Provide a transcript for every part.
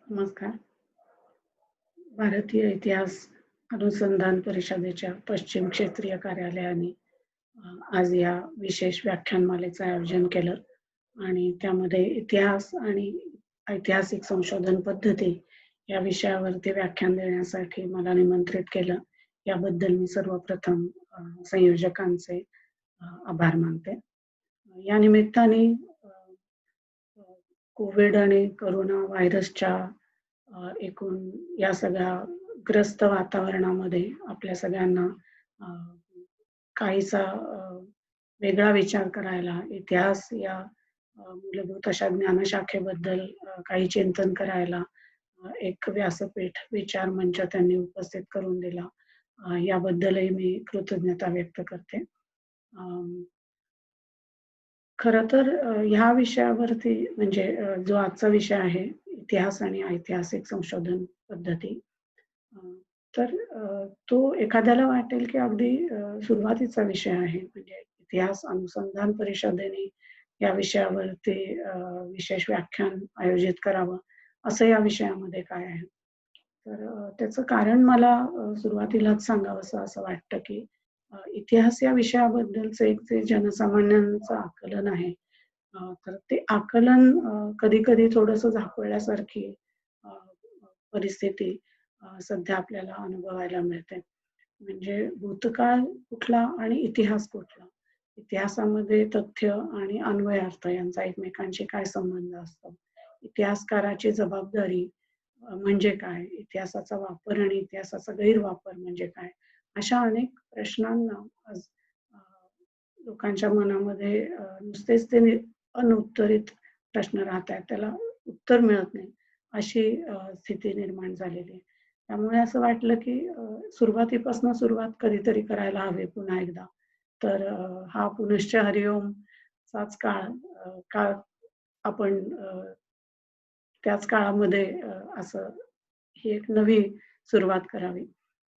नमस्कार. भारतीय इतिहास अनुसंधान परिषदेच्या पश्चिम क्षेत्रीय कार्यालयाने आज या विशेष व्याख्यानमालेचं आयोजन केलं आणि त्यामध्ये इतिहास आणि ऐतिहासिक संशोधन पद्धती या विषयावरती व्याख्यान देण्यासाठी मला निमंत्रित केलं. याबद्दल मी सर्वप्रथम संयोजकांचे आभार मानते. या निमित्ताने अ, अ, कोविड आणि कोरोना व्हायरसच्या एकूण या सगळ्या ग्रस्त वातावरणामध्ये आपल्या सगळ्यांना अ, काहीसा वेगळा विचार करायला, इतिहास या मूलभूत अशा ज्ञानशाखेबद्दल काही चिंतन करायला एक व्यासपीठ, विचार मंच त्यांनी उपस्थित करून दिला. याबद्दलही मी कृतज्ञता व्यक्त करते. अं, खरं तर ह्या विषयावरती म्हणजे जो आजचा विषय आहे, इतिहास आणि ऐतिहासिक संशोधन पद्धती. अ, तर तो एखाद्याला वाटेल की अगदी सुरुवातीचा विषय आहे. म्हणजे इतिहास अनुसंधान परिषदेने या विषयावरती विशेष व्याख्यान आयोजित करावं, असं या विषयामध्ये काय आहे? तर त्याचं कारण मला सुरुवातीलाच सांगावसं असं वाटतं की इतिहास या विषयाबद्दलचं एक जे जनसामान्यांचं आकलन आहे, तर ते आकलन कधी-कधी थोडंसं झापडल्यासारखी अ, परिस्थिती सध्या आपल्याला अनुभवायला मिळते. म्हणजे भूतकाळ कुठला आणि इतिहास कुठला? इतिहासामध्ये तथ्य आणि अन्वयार्थ यांचा एकमेकांशी काय संबंध असतो? इतिहासकाराची जबाबदारी म्हणजे काय? इतिहासाचा वापर आणि इतिहासाचा गैरवापर म्हणजे काय? अशा अनेक प्रश्नांना आज अ, लोकांच्या मनामध्ये नुसतेच ते अनुत्तरित प्रश्न राहतायत. त्याला उत्तर मिळत नाही, अशी स्थिती निर्माण झालेली आहे. त्यामुळे असं वाटलं, की सुरुवातीपासून सुरुवात कधीतरी करायला हवी पुन्हा एकदा. तर हा पुनश्च हरिओमचाच काळ का आपण त्याच काळामध्ये असं ही एक नवी सुरुवात करावी.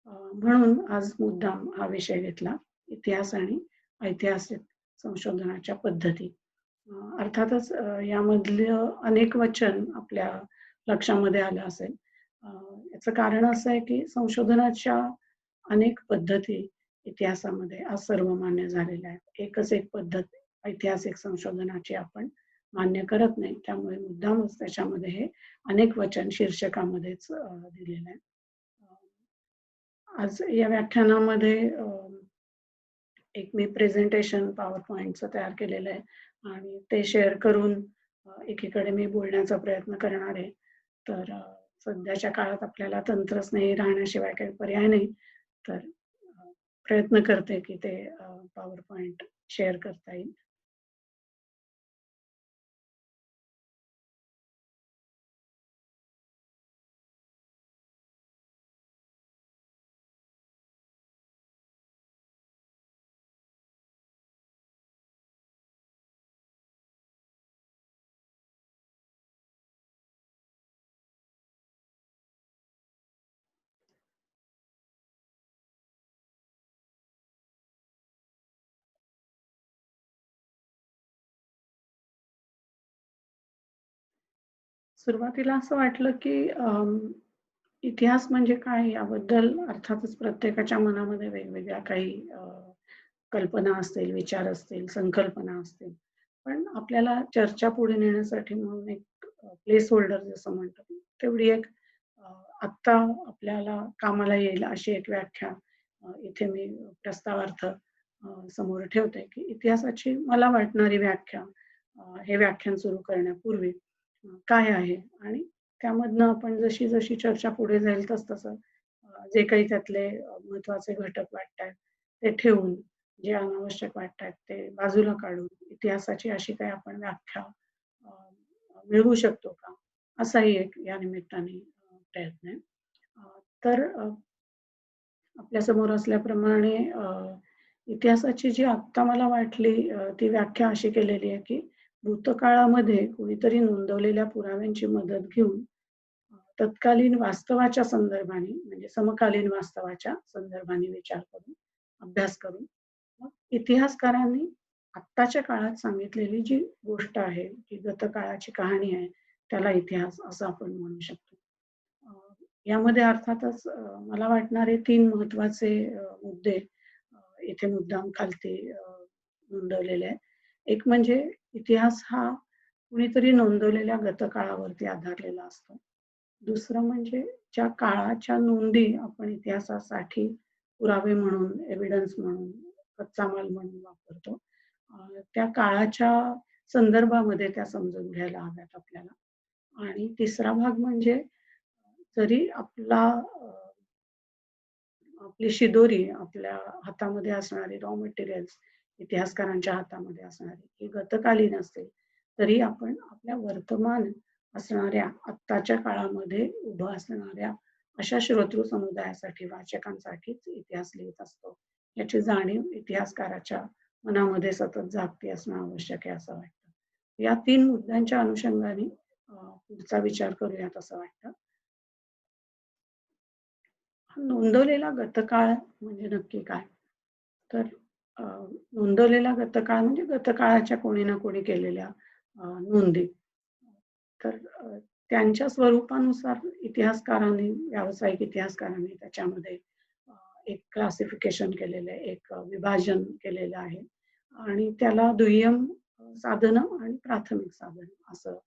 म्हणून आज मुद्दाम हा विषय घेतला, इतिहास आणि ऐतिहासिक संशोधनाच्या पद्धती. अर्थातच यामधलं अनेक वचन आपल्या लक्षामध्ये आलं असेल. अ, याचं कारण असं आहे, की संशोधनाच्या अनेक पद्धती इतिहासामध्ये आज सर्वमान्य झालेल्या आहेत. एकच एक पद्धत ऐतिहासिक संशोधनाची आपण मान्य करत नाही. त्यामुळे मुद्दामच त्याच्यामध्ये हे अनेक वचन शीर्षकामध्येच दिलेलं आहे. आज या व्याख्यानामध्ये एक मी प्रेझेंटेशन पॉवर पॉइंटचं तयार केलेलं आहे आणि ते शेअर करून एकीकडे मी बोलण्याचा प्रयत्न करणार आहे. तर सध्याच्या काळात आपल्याला तंत्रस्नेही राहण्याशिवाय काही पर्याय नाही. तर प्रयत्न करते की ते पॉवर पॉइंट शेअर करता येईल. सुरुवातीला असं वाटलं की इतिहास म्हणजे काय याबद्दल अर्थातच प्रत्येकाच्या मनामध्ये वेगवेगळ्या काही कल्पना असतील, विचार असतील, संकल्पना असतील. पण आपल्याला चर्चा पुढे नेण्यासाठी म्हणून एक प्लेस होल्डर जसं म्हणतो, तेवढी एक अ, आत्ता आपल्याला कामाला येईल अशी एक व्याख्या इथे मी प्रस्तावार्थ समोर ठेवते, की इतिहासाची मला वाटणारी व्याख्या हे व्याख्यान सुरू करण्यापूर्वी काय आहे आणि त्यामधनं आपण जशी-जशी चर्चा पुढे जाईल तसं-तसं जे काही त्यातले महत्त्वाचे घटक वाटतायत ते ठेवून, जे अनावश्यक वाटतायत ते बाजूला काढून, इतिहासाची अशी काही आपण व्याख्या अ, मिळवू शकतो का? असाही एक या निमित्ताने प्रयत्न आहे. तर आपल्यासमोर असल्याप्रमाणे इतिहासाची जी आत्ता मला वाटली ती व्याख्या अशी केलेली आहे, की भूतकाळामध्ये कुणीतरी नोंदवलेल्या पुराव्यांची मदत घेऊन तत्कालीन वास्तवाच्या संदर्भाने म्हणजे समकालीन वास्तवाच्या संदर्भाने विचार करून, अभ्यास करून, मग इतिहासकारांनी आत्ताच्या काळात सांगितलेली जी गोष्ट आहे, जी गतकाळाची कहाणी आहे, त्याला इतिहास असं आपण म्हणू शकतो. यामध्ये अर्थातच मला वाटणारे 3 महत्त्वाचे मुद्दे इथे मुद्दाम खालती नोंदवलेले आहेत. एक म्हणजे इतिहास हा कुणीतरी नोंदवलेल्या गतकाळावरती आधारलेला असतो. दुसरं म्हणजे ज्या काळाच्या नोंदी आपण इतिहासासाठी पुरावे म्हणून, एव्हिडन्स म्हणून, कच्चा माल म्हणून वापरतो. त्या काळाच्या संदर्भामध्ये त्या समजून घ्यायला हव्यात आपल्याला. आणि तिसरा भाग म्हणजे जरी आपली शिदोरी, आपल्या हातामध्ये असणारी रॉ मटेरियल्स, इतिहासकारांच्या हातामध्ये असणारी ही गतकालीन असेल, तरी आपण आपल्या वर्तमान असणाऱ्या आत्ताच्या काळामध्ये उभं असणाऱ्या अशा श्रोतृ समुदायासाठी, वाचकांसाठीच इतिहास लिहीत असतो. याची जाणीव इतिहासकाराच्या मनामध्ये सतत जागती असणं आवश्यक आहे असं वाटतं. या 3 मुद्द्यांच्या अनुषंगाने पुढचा विचार करूयात असं वाटतं. नोंदवलेला गतकाळ म्हणजे नक्की काय? तर अ, नोंदवलेला गतकाळ म्हणजे गतकाळाच्या कोणी ना कोणी केलेल्या नोंदी. तर त्यांच्या स्वरूपानुसार इतिहासकारांनी, व्यावसायिक इतिहासकारांनी त्याच्यामध्ये अ, एक क्लासिफिकेशन केलेलं आहे, एक विभाजन केलेलं आहे आणि त्याला दुय्यम साधनं आणि प्राथमिक साधनं असं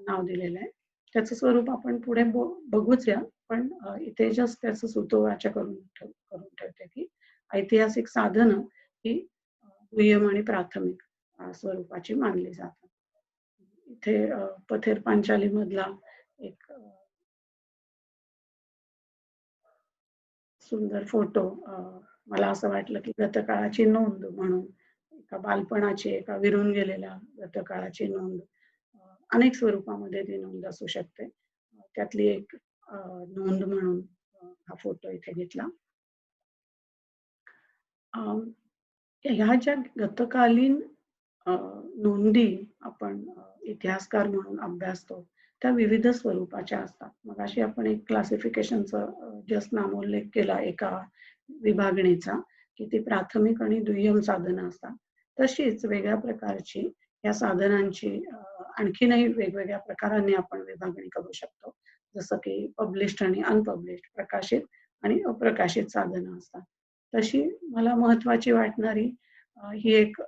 नाव दिलेलं आहे. त्याचं स्वरूप आपण पुढे बघूच या. पण इथे जस्ट त्याचं सूतोवाच करून ठेवते, की ऐतिहासिक साधनं ही दुय्यम आणि प्राथमिक स्वरूपाची मानली जातात. इथे पथेर पांचालीमधला एक सुंदर फोटो मला असं वाटलं, की गतकाळाची नोंद म्हणून एका बालपणाची, एका विरून गेलेल्या गतकाळाची नोंद अनेक स्वरूपामध्ये ती नोंद असू शकते. त्यातली एक नोंद म्हणून हा फोटो इथे घेतला. अ, ह्या ज्या गतकालीन नोंदी आपण इतिहासकार म्हणून अभ्यासतो, त्या विविध स्वरूपाच्या असतात. मगाशी आपण एक क्लासिफिकेशनचा जस्ट नामोल्लेख केला एका विभागणीचा, की ती प्राथमिक आणि दुय्यम साधनं असतात. तशीच वेगळ्या प्रकारची या साधनांची आणखीनही वेगवेगळ्या प्रकारांनी आपण विभागणी करू शकतो. जसं की पब्लिश्ड आणि अनपब्लिश्ड, प्रकाशित आणि अप्रकाशित साधनं असतात. तशी मला महत्त्वाची वाटणारी ही एक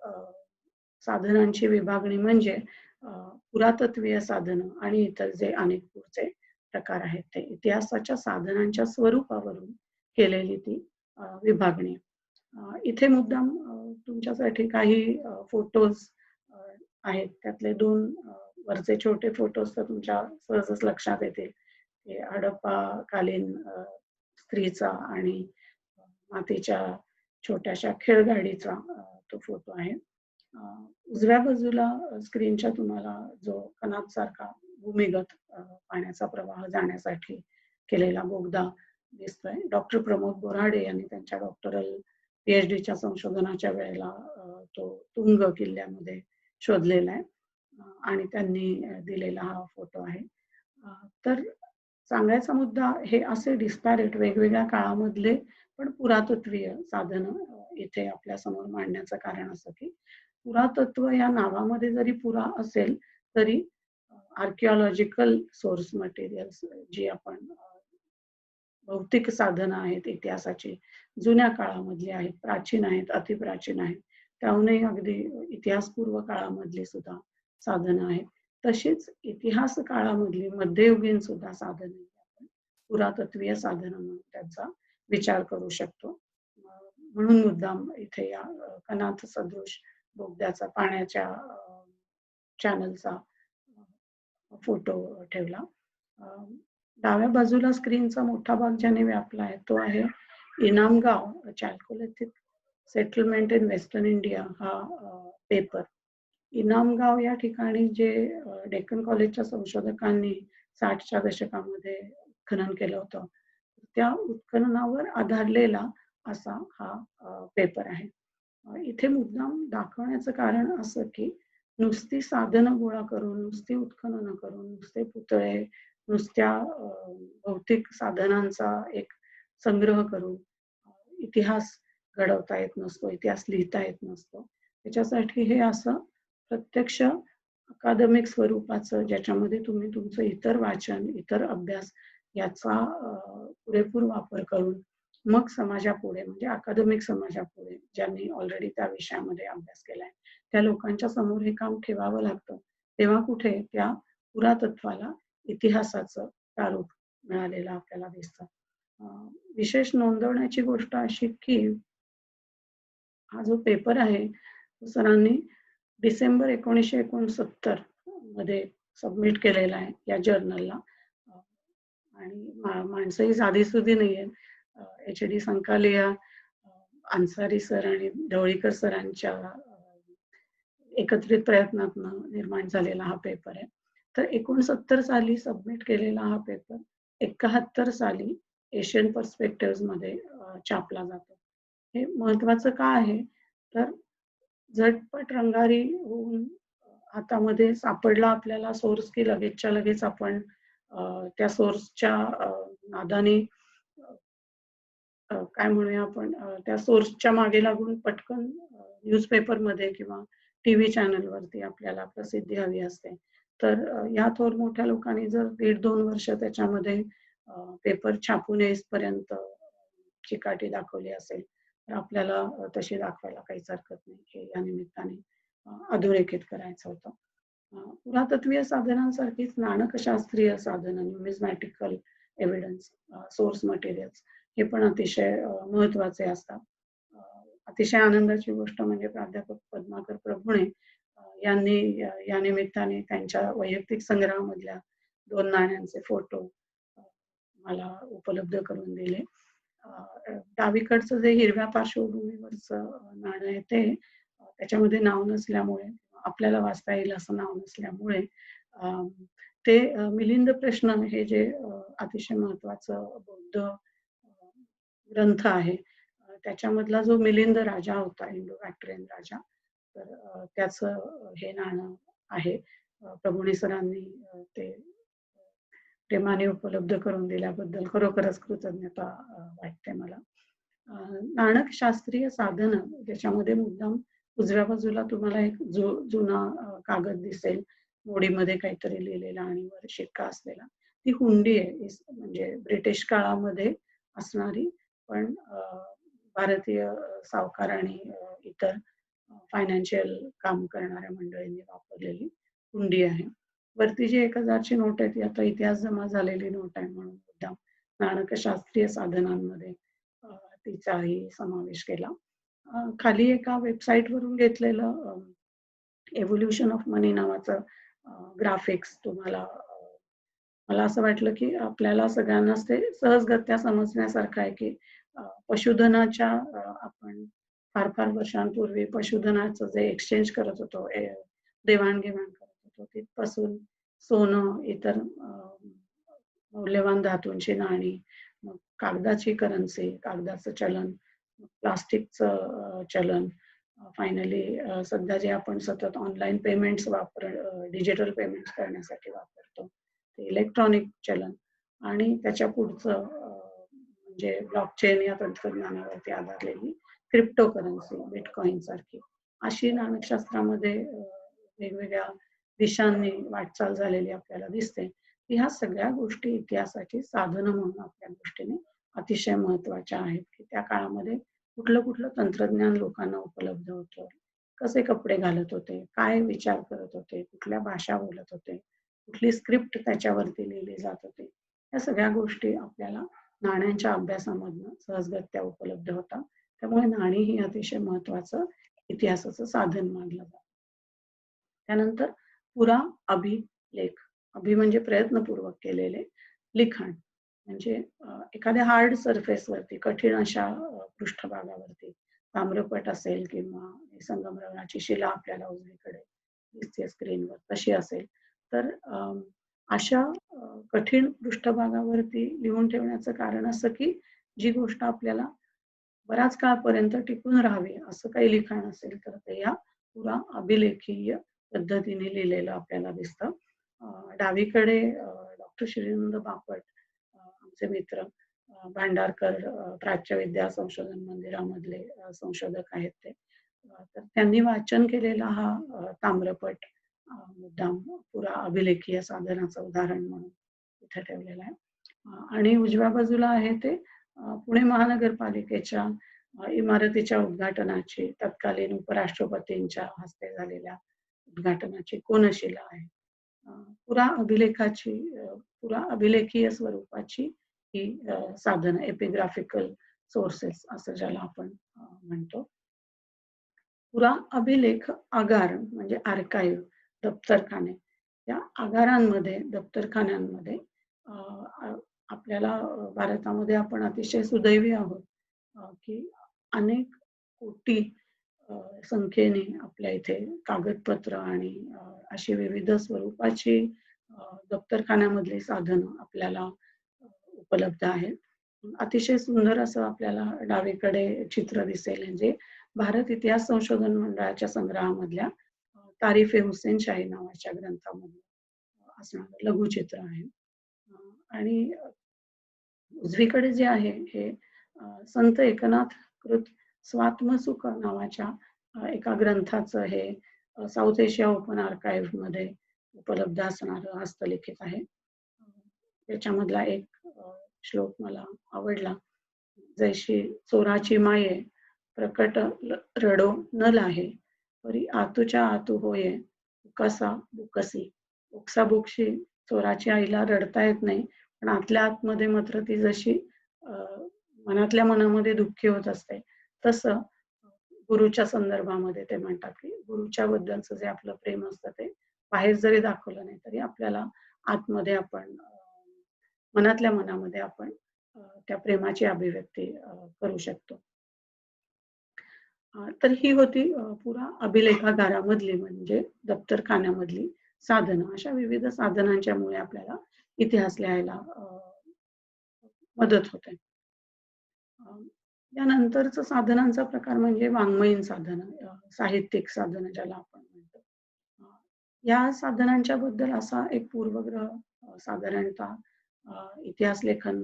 साधनांची विभागणी म्हणजे अ, पुरातत्वीय साधनं आणि इतर जे अनेक पुढचे प्रकार आहेत ते इतिहासाच्या साधनांच्या स्वरूपावरून केलेली ती विभागणी. इथे मुद्दाम तुमच्यासाठी काही फोटोज आहेत. त्यातले 2 वरचे छोटे फोटोज तर तुमच्या सहजच लक्षात येतील. हे हडप्पाकालीन स्त्रीचा आणि मातीच्या छोट्याशा खेळगाडीचा तो फोटो आहे. अ, उजव्या बाजूला स्क्रीनच्या तुम्हाला जो कणादसारखा भूमिगत पाण्याचा प्रवाह जाण्यासाठी केलेला बोगदा दिसतोय. डॉक्टर प्रमोद बोऱ्हाडे यांनी त्यांच्या डॉक्टरल पी-एच-डीच्या संशोधनाच्या वेळेला तो तुंग किल्ल्यामध्ये शोधलेला आहे आणि त्यांनी दिलेला हा फोटो आहे. तर सांगायचा मुद्दा हे असे डिस्पॅरेट वेगवेगळ्या काळामधले पण पुरातत्वीय साधनं इथे आपल्यासमोर मांडण्याचं कारण असं, की पुरातत्व या नावामध्ये जरी पुरा असेल, तरी आर्किओलॉजिकल सोर्स मटेरियल्स जी आपण भौतिक साधनं आहेत इतिहासाची, जुन्या काळामधली आहेत, प्राचीन आहेत, अतिप्राचीन आहेत. त्याहूनही अगदी इतिहासपूर्व काळामधली सुद्धा साधनं आहेत. तशीच इतिहास काळामधली मध्ययुगीन सुद्धा साधनं आपण पुरातत्वीय साधनं म्हणून त्यांचा विचार करू शकतो. म्हणून मुद्दाम इथे या कणाद सदृश बोगद्याचा पाण्याच्या चॅनलचा फोटो ठेवला. डाव्या बाजूला स्क्रीनचा मोठा भाग ज्याने व्यापला आहे तो आहे इनामगाव चॅल्कोलिथिक सेटलमेंट इन वेस्टर्न इंडिया हा पेपर. इनामगाव या ठिकाणी जे डेक्कन कॉलेजच्या संशोधकांनी 60च्या दशकामध्ये उत्खनन केलं होतं. त्या उत्खननावर आधारलेला असा हा पेपर आहे. इथे मुद्दाम दाखवण्याचं कारण असं, की नुसती साधनं गोळा करून, नुसती उत्खननं करून, नुसते पुतळे, नुसत्या भौतिक साधनांचा एक संग्रह करून इतिहास घडवता येत नसतो, इतिहास लिहिता येत नसतो. त्याच्यासाठी हे असं प्रत्यक्ष अकादमिक स्वरूपाचं ज्याच्यामध्ये तुम्ही तुमचं इतर वाचन, इतर अभ्यास याचा पुरेपूर वापर करून मग समाजापुढे म्हणजे अकादमिक समाजापुढे ज्यांनी ऑलरेडी त्या विषयामध्ये अभ्यास केलाय त्या लोकांच्या समोर हे काम ठेवावं लागतं. तेव्हा कुठे त्या पुरातत्वाला इतिहासाचं प्रारूप मिळालेलं आपल्याला दिसतं. विशेष नोंदवण्याची गोष्ट अशी की हा जो पेपर आहे, तो सरांनी डिसेंबर 1969 मध्ये सबमिट केलेला आहे या जर्नलला. आणि माणसंही साधीसुधी नाहीये. एच.डी. संकालिया, अन्सारी सर आणि ढवळीकर सरांच्या एकत्रित प्रयत्नातनं निर्माण झालेला हा पेपर आहे. तर 69 साली सबमिट केलेला हा पेपर 71 साली एशियन पर्स्पेक्टिव्हजमध्ये छापला जातो. हे महत्वाचं का आहे? तर झटपट रंगारी होऊन हातामध्ये सापडला आपल्याला सोर्स की लगेचच्या लगेच आपण त्या सोर्सच्या नादाने काय म्हणूया आपण त्या सोर्सच्या मागे लागून पटकन न्यूजपेपरमध्ये किंवा टीव्ही चॅनलवरती आपल्याला प्रसिद्धी हवी असते. तर या थोर मोठ्या लोकांनी जर 1.5-2 वर्ष त्याच्यामध्ये पेपर छापून येईपर्यंत चिकाटी दाखवली असेल, तर आपल्याला तशी दाखवायला काहीच हरकत नाही. हे या निमित्ताने अधोरेखित करायचं होतं. पुरातत्वीय साधनांसारखीच नाणकशास्त्रीय साधनं, न्यूमिझमॅटिकल एव्हिडन्स, सोर्स मटेरियल्स हे पण अतिशय महत्वाचे असतात. अ, अतिशय आनंदाची गोष्ट म्हणजे प्राध्यापक पद्माकर प्रभुणे यांनी या निमित्ताने त्यांच्या वैयक्तिक संग्रहामधल्या 2 नाण्यांचे फोटो अ, मला उपलब्ध करून दिले. डावीकडचं जे हिरव्या पार्श्वभूमीवरचं नाणं आहे ते त्याच्यामध्ये नाव नसल्यामुळे आपल्याला वाचता येईल असं नाव नसल्यामुळे अ, ते मिलिंद प्रश्न हे जे अतिशय महत्वाचं बौद्ध ग्रंथ आहे. त्याच्यामधला जो मिलिंद राजा होता, इंडो बॅक्ट्रियन राजा, तर त्याचं हे नाणं आहे. प्रभुणे सरांनी ते प्रेमाने उपलब्ध करून दिल्याबद्दल खरोखरच कृतज्ञता वाटते मला. नाणक शास्त्रीय साधनं ज्याच्यामध्ये मुद्दाम उजव्या बाजूला तुम्हाला एक जुना कागद दिसेल, मोडीमध्ये काहीतरी लिहिलेला आणि वर शिक्का असलेला. ती हुंडी आहे. म्हणजे ब्रिटिश काळामध्ये असणारी पण भारतीय सावकार आणि इतर फायनान्शियल काम करणाऱ्या मंडळींनी वापरलेली हुंडी आहे. वरती जी 1000 ची नोट आहे ती आता इतिहास जमा झालेली नोट आहे म्हणून मुद्दाम नाणकशास्त्रीय साधनांमध्ये तिचाही समावेश केला. खाली एका वेबसाईटवरून घेतलेलं एव्होल्युशन ऑफ मनी नावाचं ग्राफिक्स तुम्हाला मला असं वाटलं की आपल्याला सगळ्यांनाच ते सहजगत्या समजण्यासारखं आहे की पशुधनाच्या आपण फार फार वर्षांपूर्वी पशुधनाचं जे एक्सचेंज करत होतो, देवाणघेवाण करत होतो, तिथपासून सोनं, इतर मौल्यवान धातूंची नाणी, मग कागदाची करन्सी, कागदाचं चलन, प्लास्टिकचं चलन, फायनली सध्या जे आपण सतत ऑनलाईन पेमेंट्स डिजिटल पेमेंट्स करण्यासाठी वापरतो, ते इलेक्ट्रॉनिक चलन आणि त्याच्या पुढचं म्हणजे ब्लॉकचेन या तंत्रज्ञानावरती आधारलेली क्रिप्टोकरन्सी, बिटकॉइन सारखी अशी नाणकशास्त्रामध्ये वेगवेगळ्या दिशांनी वाटचाल झालेली आपल्याला दिसते. ह्या सगळ्या गोष्टी इतिहासाची साधनं म्हणून आपल्या दृष्टीने अतिशय महत्वाच्या आहेत, की त्या काळामध्ये कुठलं तंत्रज्ञान लोकांना उपलब्ध होतं, कसे कपडे घालत होते, काय विचार करत होते, कुठल्या भाषा बोलत होते, कुठली स्क्रिप्ट त्याच्यावरती लिहिली जात होती. या सगळ्या गोष्टी आपल्याला नाण्यांच्या अभ्यासामधनं सहजगत्या उपलब्ध होतात. त्यामुळे नाणी ही अतिशय महत्वाचं इतिहासाचं साधन मानलं जातं. त्यानंतर पुरा अभिलेख. अभि म्हणजे प्रयत्नपूर्वक केलेले लिखाण. म्हणजे एखाद्या हार्ड सरफेसवरती कठीण अशा पृष्ठभागावरती ताम्रपट असेल किंवा संगमरवराची शिला आपल्याला उजवीकडे दिसते स्क्रीनवर तशी असेल तर अशा कठीण पृष्ठभागावरती लिहून ठेवण्याचं कारण असं की जी गोष्ट आपल्याला बराच काळपर्यंत टिकून राहावी असं काही लिखाण असेल तर ते या पुरा अभिलेखीय पद्धतीने लिहिलेलं आपल्याला दिसतं. डावीकडे डॉक्टर श्रीनंद बापट आमचे मित्र भांडारकर प्राच्यविद्या संशोधन मंदिरामधले संशोधक आहेत ते. तर त्यांनी वाचन केलेला हा ताम्रपट मुद्दाम पुरा अभिलेखीय साधनाचं उदाहरण म्हणून इथे ठेवलेला आहे. आणि उजव्या बाजूला आहे ते पुणे महानगरपालिकेच्या इमारतीच्या उद्घाटनाची तत्कालीन उपराष्ट्रपतींच्या हस्ते झालेल्या उद्घाटनाची कोनशिला आहे. अ, पुरा अभिलेखाची पुरा अभिलेखीय स्वरूपाची ही साधनं एपिग्राफिकल सोर्सेस असं ज्याला आपण म्हणतो. पुरा अभिलेख आगार म्हणजे आर्काइव्ह, दप्तरखाने. या आगारांमध्ये, दप्तरखान्यांमध्ये अ, अ, आपल्याला भारतामध्ये आपण अतिशय सुदैवी आहोत की अनेक कोटी अ, संख्येने आपल्या इथे कागदपत्र आणि अशी विविध स्वरूपाची दप्तरखान्यामधली साधनं आपल्याला उपलब्ध आहेत. अतिशय सुंदर असं आपल्याला डावीकडे चित्र दिसेल म्हणजे भारत इतिहास संशोधन मंडळाच्या संग्रहामधल्या तारिफ-ए हुसेन शाही नावाच्या ग्रंथामधलं असणारं लघुचित्र आहे. आणि उजवीकडे जे आहे हे संत एकनाथ कृत स्वात्मसुख नावाच्या एका ग्रंथाचं हे साऊथ एशिया ओपन आर्काइव्हमध्ये उपलब्ध असणारं हस्तलिखित आहे. त्याच्यामधला एक श्लोक मला आवडला. जैशी चोराची माये प्रकट रडो न लाहे, परी आतूच्या आतू होये उकासा बुकसी. बुकसाबुकशी चोराची आईला रडता येत नाही, पण आतल्या आतमध्ये मात्र ती जशी अ, मनातल्या मनामध्ये दुःखी होत असते, तसं गुरुच्या संदर्भामध्ये ते म्हणतात, की गुरुच्या बद्दलचं जे आपलं प्रेम असतं ते बाहेर जरी दाखवलं नाही, तरी आपल्याला आतमध्ये आपण मनातल्या मनामध्ये आपण त्या प्रेमाची अभिव्यक्ती करू शकतो. तर ही होती पुरा अभिलेखागारामधली म्हणजे दप्तरखान्यामधली साधनं. अशा विविध साधनांच्यामुळे आपल्याला इतिहास लिहायला मदत होते. अ, यानंतरचं साधनांचा प्रकार म्हणजे वाङ्मयीन साधनं, साहित्यिक साधनं ज्याला आपण म्हणतो. अ, या साधनांच्या बद्दल असा एक पूर्वग्रह साधारणतः इतिहास लेखन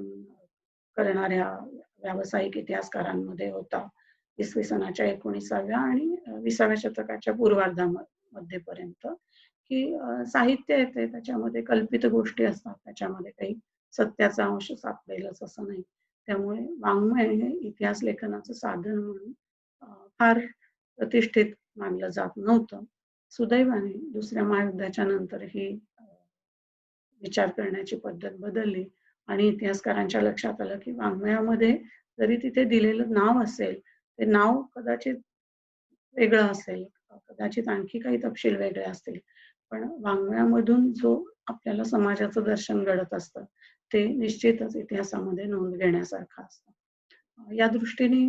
करणाऱ्या व्यावसायिक इतिहासकारांमध्ये होता. इसवी सनाच्या 19व्या आणि 20व्या शतकाच्या पूर्वार्धामध्येपर्यंत, की साहित्य येते त्याच्यामध्ये कल्पित गोष्टी असतात. त्याच्यामध्ये काही सत्याचा अंश सापडेलच असं नाही. त्यामुळे वाङ्मय हे इतिहास लेखनाचं साधन म्हणून अ, फार प्रतिष्ठित मानलं जात नव्हतं. सुदैवाने दुसऱ्या महायुद्धाच्या नंतर ही विचार करण्याची पद्धत बदलली आणि इतिहासकारांच्या लक्षात आलं, की वाङ्मयामध्ये जरी तिथे दिलेलं नाव असेल, ते नाव कदाचित वेगळं असेल, कदाचित आणखी काही तपशील वेगळे असतील. पण वाङ्मयामधून जो आपल्याला समाजाचं दर्शन घडत असतं, ते निश्चितच इतिहासामध्ये नोंद घेण्यासारखं असतं. या दृष्टीने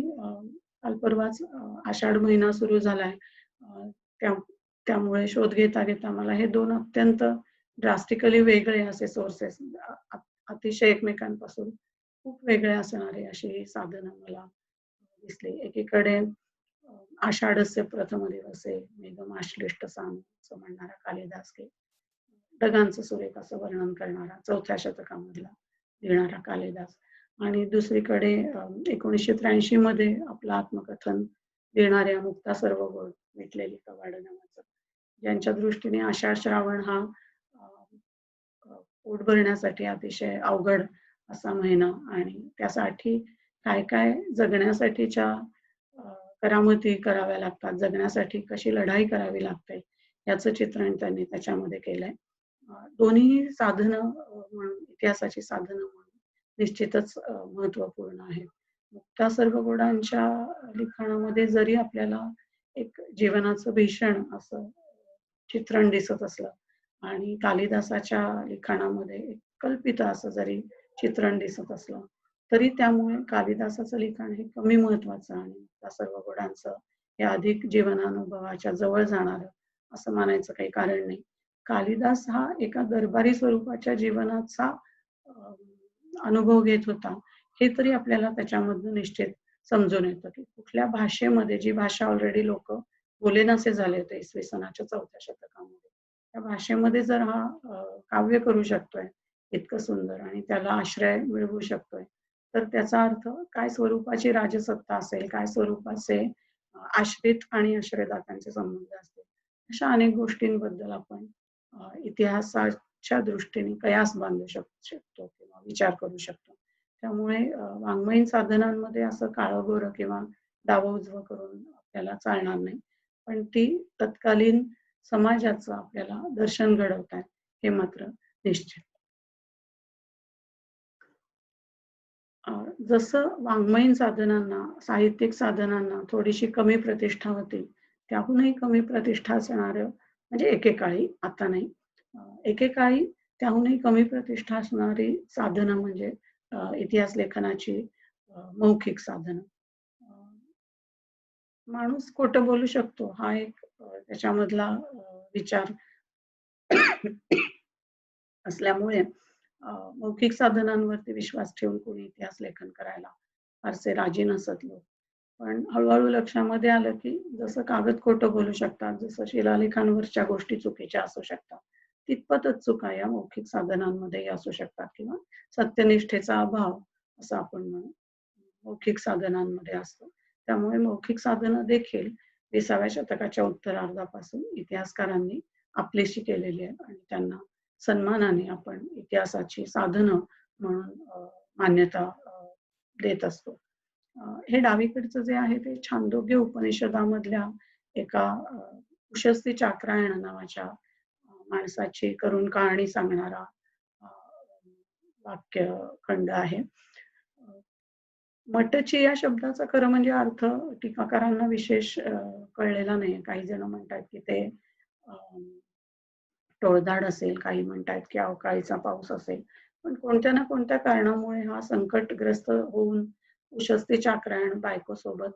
काल परवाच आषाढ महिना सुरू झालाय. त्या त्यामुळे शोध घेता मला हे 2 अत्यंत ड्रास्टिकली वेगळे असे सोर्सेस अतिशय एकमेकांपासून खूप वेगळे असणारे अशी साधनं मला दिसली. एकीकडे आषाढस्य प्रथम दिवसे मेघमाश्लिष्ट सानू असं म्हणणारा कालिदास, की ढगांचं सुरेख असं वर्णन करणारा 4थ्या शतकामधला लिहिणारा कालिदास आणि दुसरीकडे 1983 मध्ये आपलं आत्मकथन लिहिणाऱ्या मुक्ता सर्वगोड मिटलेली कवाडं नावाचं, ज्यांच्या दृष्टीने आषाढ श्रावण हा पोट भरण्यासाठी अतिशय अवघड असा महिना आणि त्यासाठी काय-काय जगण्यासाठीच्या अ, करामती कराव्या लागतात, जगण्यासाठी कशी लढाई करावी लागते, याचं चित्रण त्यांनी त्याच्यामध्ये केलंय. दोन्ही साधनं म्हणून इतिहासाची साधनं म्हणून निश्चितच महत्त्वपूर्ण आहेत. मुक्ता सर्वगोडांच्या लिखाणामध्ये जरी आपल्याला एक जीवनाचं भीषण असं चित्रण दिसत असलं आणि कालिदासाच्या लिखाणामध्ये एक कल्पित असं जरी चित्रण दिसत असलं, तरी त्यामुळे कालिदासाचं लिखाण हे कमी महत्त्वाचं आणि त्या सर्व गुणांचं हे अधिक जीवनानुभवाच्या जवळ जाणारं असं मानायचं काही कारण नाही. कालिदास हा एका दरबारी स्वरूपाच्या जीवनाचा अ, अनुभव घेत होता. हे तरी आपल्याला त्याच्यामधनं निश्चित समजून येतं, की कुठल्या भाषेमध्ये जी भाषा ऑलरेडी लोकं बोलेनासे झाले होते इसवी सनाच्या 4थ्या शतकामध्ये. त्या भाषेमध्ये जर हा काव्य करू शकतोय इतकं सुंदर आणि त्याला आश्रय मिळवू शकतोय, तर त्याचा अर्थ काय स्वरूपाची राजसत्ता असेल, काय स्वरूपाचे आश्रित आणि आश्रयदात्यांचे संबंध असतील. अशा अनेक गोष्टींबद्दल आपण इतिहासाच्या कयासच्या दृष्टीने कयास बांधू शकतो किंवा विचार करू शकतो. त्यामुळे वाङ्मयीन साधनांमध्ये असं काळं-गोरं किंवा डावं-उजवं करून आपल्याला चालणार नाही. पण ती तत्कालीन समाजाचं आपल्याला दर्शन घडवतात हे मात्र निश्चित. अ, जसं वाङ्मयीन साधनांना, साहित्यिक साधनांना थोडीशी कमी प्रतिष्ठा होती, त्याहूनही कमी प्रतिष्ठा असणारं म्हणजे एकेकाळी, आता नाही. एकेकाळी त्याहूनही कमी प्रतिष्ठा असणारी साधनं म्हणजे इतिहास लेखनाची मौखिक साधनं. अ, माणूस खोटं बोलू शकतो हा एक त्याच्यामधला विचार असल्यामुळे मौखिक साधनांवरती विश्वास ठेवून कोणी इतिहास लेखन करायला फारसे राजी नसत लोक. पण हळू-हळू लक्षामध्ये आलं, की जसं कागद खोटं बोलू शकतात, जसं शिलालेखांवरच्या गोष्टी चुकीच्या असू शकतात, तितपतच चुका या मौखिक साधनांमध्येही असू शकतात किंवा सत्यनिष्ठेचा अभाव असं आपण म्हणू, मौखिक साधनांमध्ये असतो. त्यामुळे मौखिक साधनं देखील 20व्या शतकाच्या उत्तरार्धापासून इतिहासकारांनी आपलीशी केलेली आहेत आणि त्यांना सन्मानाने आपण इतिहासाची साधनं म्हणून मान्यता देत असतो. हे डावीकडचं जे आहे ते छांदोग्य उपनिषदामधल्या एका उशस्ती चाक्रायण नावाच्या माणसाची करुण कहाणी सांगणारा अ, वाक्यखंड आहे. मटची या शब्दाचा खरं म्हणजे अर्थ टीकाकारांना विशेष कळलेला नाहीये. काही जण म्हणतात, की ते अ, टोळधाड असेल, काही म्हणतात, की अवकाळीचा पाऊस असेल. पण कोणत्या ना कोणत्या कारणामुळे हा संकटग्रस्त होऊन उशस्ती चाकरायण बायकोसोबत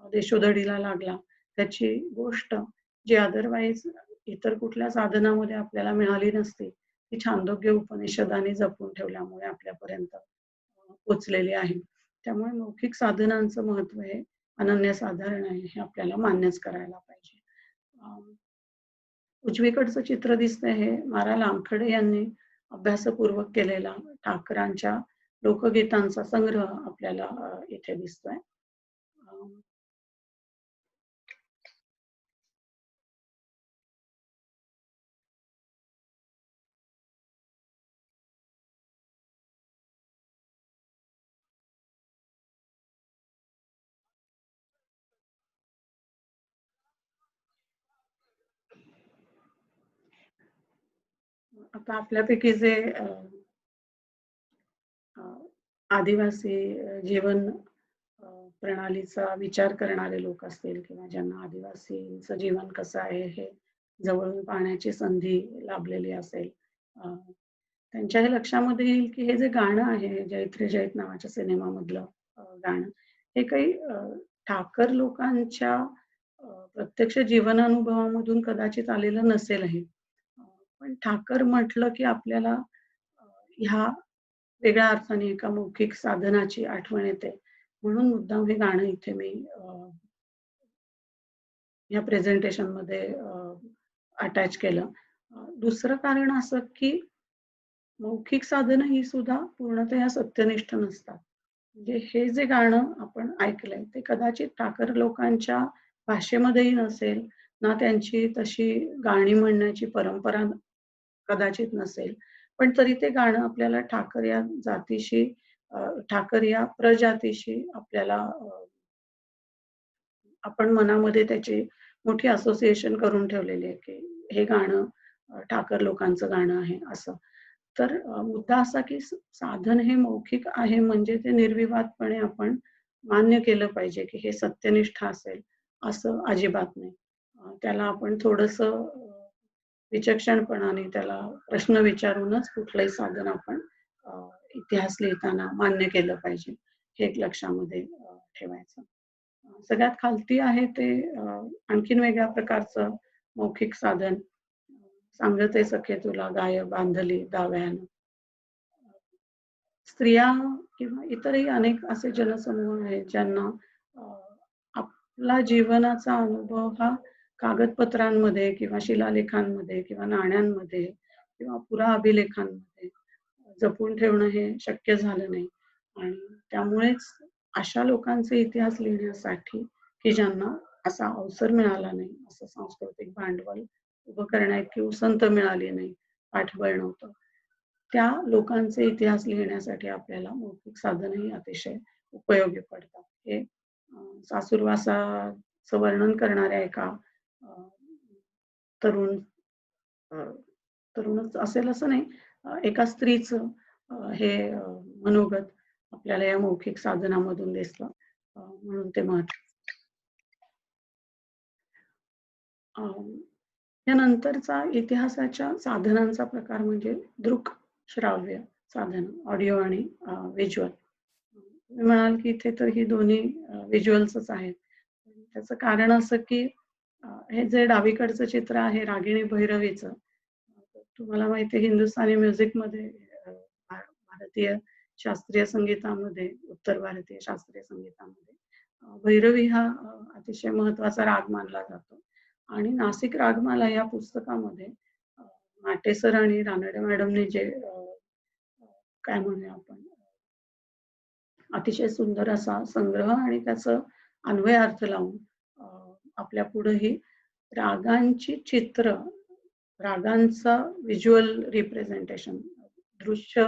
देशोधडीला लागला. त्याची गोष्ट जी अदरवाईज इतर कुठल्या साधनामध्ये आपल्याला मिळाली नसती, ती छांदोग्य उपनिषदाने जपून ठेवल्यामुळे आपल्यापर्यंत पोहोचलेली आहे. त्यामुळे मौखिक साधनांचं महत्त्व हे अनन्यसाधारण आहे, हे आपल्याला मान्यच करायला पाहिजे. अ, उजवीकडचं चित्र दिसतंय हे मा. लामखडे यांनी अभ्यासपूर्वक केलेला ठाकरांच्या लोकगीतांचा संग्रह आपल्याला इथे दिसतोय. अ, आता आपल्यापैकी जे अ, आदिवासी जीवन अ, प्रणालीचा विचार करणारे लोक असतील किंवा ज्यांना आदिवासींचं जीवन कसं आहे हे जवळून पाहण्याची संधी लाभलेली असेल. अ, त्यांच्या हे लक्षामध्ये येईल, की हे जे गाणं आहे, जैत रे जैत नावाच्या सिनेमामधलं गाणं, हे काही ठाकर लोकांच्या प्रत्यक्ष जीवनानुभवामधून कदाचित आलेलं नसेल हे. अ, पण ठाकर म्हटलं, की आपल्याला अ, ह्या वेगळ्या अर्थाने एका मौखिक साधनाची आठवण येते. म्हणून मुद्दाम हे गाणं इथे मी या प्रेझेंटेशनमध्ये अटॅच केलं. दुसरं कारण असं, की मौखिक साधनं ही सुद्धा पूर्णतः सत्यनिष्ठ नसतात. म्हणजे हे जे गाणं आपण ऐकलंय, ते कदाचित ठाकर लोकांच्या भाषेमध्येही नसेल, ना त्यांची तशी गाणी म्हणण्याची परंपरा कदाचित नसेल. पण तरी ते गाणं आपल्याला ठाकर या जातीशी ठाकर या प्रजातीशी आपल्याला आपण मनामध्ये त्याची मोठी असोसिएशन करून ठेवलेली आहे, की हे गाणं ठाकर लोकांचं गाणं आहे असं. तर मुद्दा असा की साधन हे मौखिक आहे म्हणजे ते निर्विवादपणे आपण मान्य केलं पाहिजे, की हे सत्यनिष्ठ असेल, असं अजिबात नाही. त्याला आपण थोडंसं विचक्षणपणाने त्याला प्रश्न विचारूनच कुठलंही साधन आपण अ, इतिहास लिहिताना मान्य केलं पाहिजे. हे एक लक्षामध्ये ठेवायचं. सगळ्यात खालती आहे ते आणखीन वेगळ्या प्रकारचं मौखिक साधन. सांगते सखे तुला गाय बांधली दाव्यानं. स्त्रिया किंवा इतरही अनेक असे जनसमूह आहेत ज्यांना अ, आपला जीवनाचा अनुभव हा कागदपत्रांमध्ये किंवा शिलालेखांमध्ये किंवा नाण्यांमध्ये किंवा पुराअभिलेखांमध्ये जपून ठेवणं हे शक्य झालं नाही आणि त्यामुळेच अशा लोकांचे इतिहास लिहिण्यासाठी की ज्यांना असा अवसर मिळाला नाही, असं सांस्कृतिक भांडवल उभं करण्याइतकी उसंत मिळाली नाही. पाठबळ नव्हतं. त्या लोकांचे इतिहास लिहिण्यासाठी आपल्याला मौखिक साधनही अतिशय उपयोगी पडतात. हे सासुरवासाचं वर्णन करणाऱ्या एका अ, तरुण अ, तरुणच असेल असं नाही, एका स्त्रीचं हे मनोगत आपल्याला या मौखिक साधनामधून दिसलं. म्हणून ते अ, त्यानंतरचा इतिहासाच्या साधनांचा प्रकार म्हणजे दृक श्राव्य साधन, ऑडिओ आणि व्हिज्युअल. तुम्ही म्हणाल की इथे तर ही दोन्ही व्हिज्युअल्सच आहेत. त्याचं कारण असं की हे जे डावीकडचं चित्र आहे रागिणी भैरवीचं, तुम्हाला माहिती आहे हिंदुस्थानी म्युझिकमध्ये भारतीय शास्त्रीय संगीतामध्ये, उत्तर भारतीय शास्त्रीय संगीतामध्ये भैरवी हा अतिशय महत्त्वाचा राग मानला जातो. आणि नासिक रागमाला या पुस्तकामध्ये अ, माटेसर आणि रानडे मॅडमने जे काय म्हणूया आपण अतिशय सुंदर असा संग्रह आणि त्याचं अन्वयार्थ लावून आपल्या पुढेही रागांची चित्र, रागांचा व्हिज्युअल रिप्रेझेंटेशन, दृश्य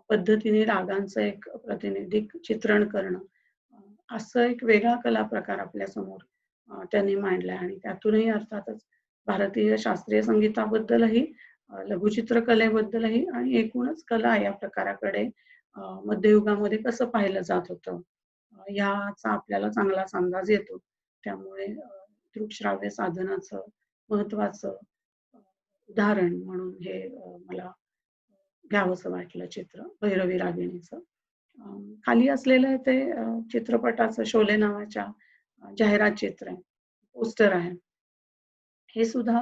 पद्धतीने रागांचं एक प्रातिनिधिक चित्रण करणं, असं एक वेगळा कला प्रकार आपल्यासमोर त्यांनी मांडलाय आणि त्यातूनही अर्थातच भारतीय शास्त्रीय संगीताबद्दलही, लघुचित्रकलेबद्दलही आणि एकूणच कला या प्रकाराकडे मध्ययुगामध्ये कसं पाहिलं जात होतं, ह्याचा आपल्याला चांगलाच अंदाज येतो. त्यामुळे दृकश्राव्य साधनाचं महत्त्वाचं अ, उदाहरण म्हणून हे मला घ्यावंसं वाटलं चित्र भैरवी रागिणीचं. खाली असलेलं ते चित्रपटाचं शोले नावाच्या जाहिरात चित्र आहे, पोस्टर आहे. हे सुद्धा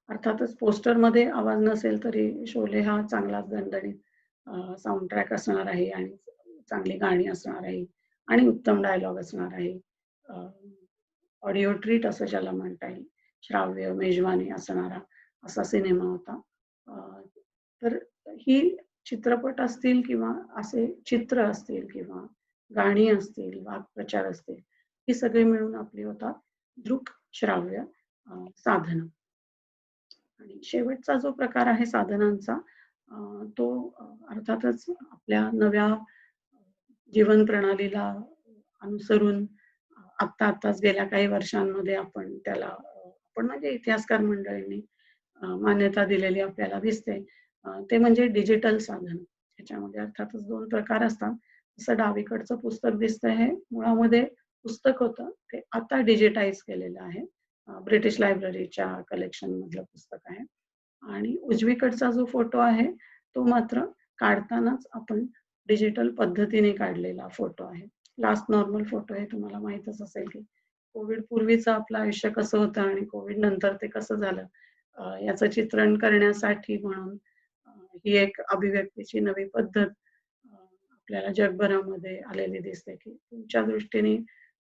अर्थातच पोस्टरमध्ये आवाज नसेल तरी शोले हा चांगलाच दणदणीत साउंड ट्रॅक असणार आहे आणि चांगली गाणी असणार आहे आणि उत्तम डायलॉग असणार आहे. ऑडिओ ट्रीट असं ज्याला म्हणता येईल. श्राव्य मेजवानी असणारा असा सिनेमा होता. अ, तर ही चित्रपट असतील किंवा असे चित्र असतील किंवा गाणी असतील, वाक्प्रचार असतील, ही सगळी मिळून आपली होतात दृक श्राव्य साधनं. आणि शेवटचा जो प्रकार आहे साधनांचा तो अर्थातच आपल्या नव्या जीवन प्रणालीला अनुसरून आत्ताच गेल्या काही वर्षांमध्ये आपण त्याला आपण म्हणजे इतिहासकार मंडळींनी मान्यता दिलेली आपल्याला दिसते. ते म्हणजे डिजिटल साधन. ह्याच्यामध्ये अर्थातच 2 प्रकार असतात. जसं डावीकडचं पुस्तक दिसतंय हे मुळामध्ये पुस्तक होतं. ते आता डिजिटाइज केलेलं आहे. ब्रिटिश लायब्ररीच्या कलेक्शनमधलं पुस्तक आहे. आणि उजवीकडचा जो फोटो आहे, तो मात्र काढतानाच आपण डिजिटल पद्धतीने काढलेला फोटो आहे. लास्ट नॉर्मल फोटो हे तुम्हाला माहीतच असेल, की कोविड पूर्वीचं आपलं आयुष्य कसं होतं आणि कोविड नंतर ते कसं झालं, याचं चित्रण करण्यासाठी म्हणून ही एक अभिव्यक्तीची नवी पद्धत आपल्याला जगभरामध्ये आलेली दिसते, की तुमच्या दृष्टीने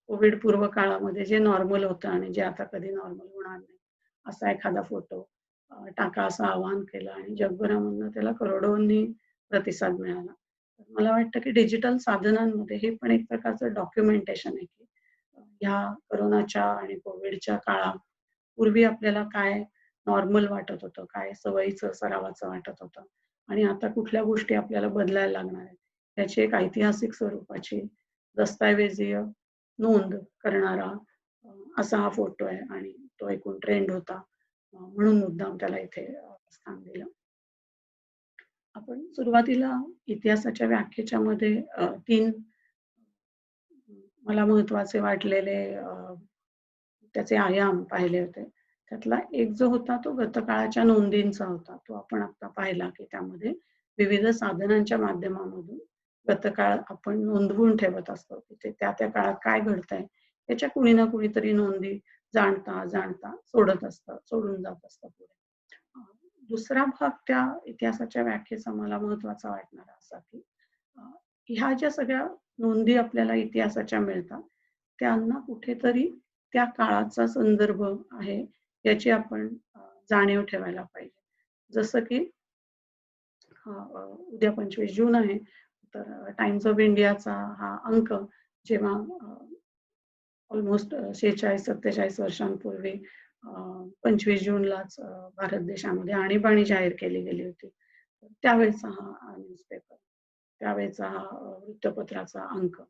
कोविड पूर्व काळामध्ये जे नॉर्मल होतं आणि जे आता कधी नॉर्मल होणार नाही, असा एखादा फोटो टाका असं आवाहन केलं आणि जगभरामधनं त्याला करोडोंनी प्रतिसाद मिळाला. तर मला वाटतं की डिजिटल साधनांमध्ये हे पण एक प्रकारचं डॉक्युमेंटेशन आहे, की ह्या कोरोनाच्या आणि कोविडच्या काळात पूर्वी आपल्याला काय नॉर्मल वाटत होतं, काय सवयीचं, सरावाचं वाटत होतं आणि आता कुठल्या गोष्टी आपल्याला बदलायला लागणार आहेत. याची एक ऐतिहासिक स्वरूपाची दस्तऐवजीय नोंद करणारा अ, असा हा फोटो आहे आणि तो एकूण ट्रेंड होता. म्हणून मुद्दाम त्याला इथे स्थान दिलं. आपण सुरुवातीला इतिहासाच्या व्याख्येच्यामध्ये 3 मला महत्त्वाचे वाटलेले त्याचे आयाम पाहिले होते. त्यातला एक जो होता तो गतकाळाच्या नोंदींचा होता. तो आपण आता पाहिला, की त्यामध्ये विविध साधनांच्या माध्यमामधून गतकाळ आपण नोंदवून ठेवत असतो, की ते त्या काळात काय घडतंय याच्या कुणी ना कुणीतरी नोंदी जाणता सोडून जात असतं पुढे. अ, दुसरा भाग त्या इतिहासाच्या व्याख्येचा मला महत्त्वाचा वाटणारा असा, की अ, ह्या ज्या सगळ्या नोंदी आपल्याला इतिहासाच्या मिळतात, त्यांना कुठेतरी त्या काळाचा संदर्भ आहे, याची आपण जाणीव ठेवायला पाहिजे. जसं की उद्या 25 जून आहे, तर टाइम्स ऑफ इंडियाचा हा अंक जेव्हा ऑलमोस्ट 46-47 वर्षांपूर्वी 25 जूनलाच भारत देशामध्ये आणीबाणी जाहीर केली गेली होती. त्यावेळेचा हा न्यूजपेपर, त्यावेळेचा हा वृत्तपत्राचा अंक.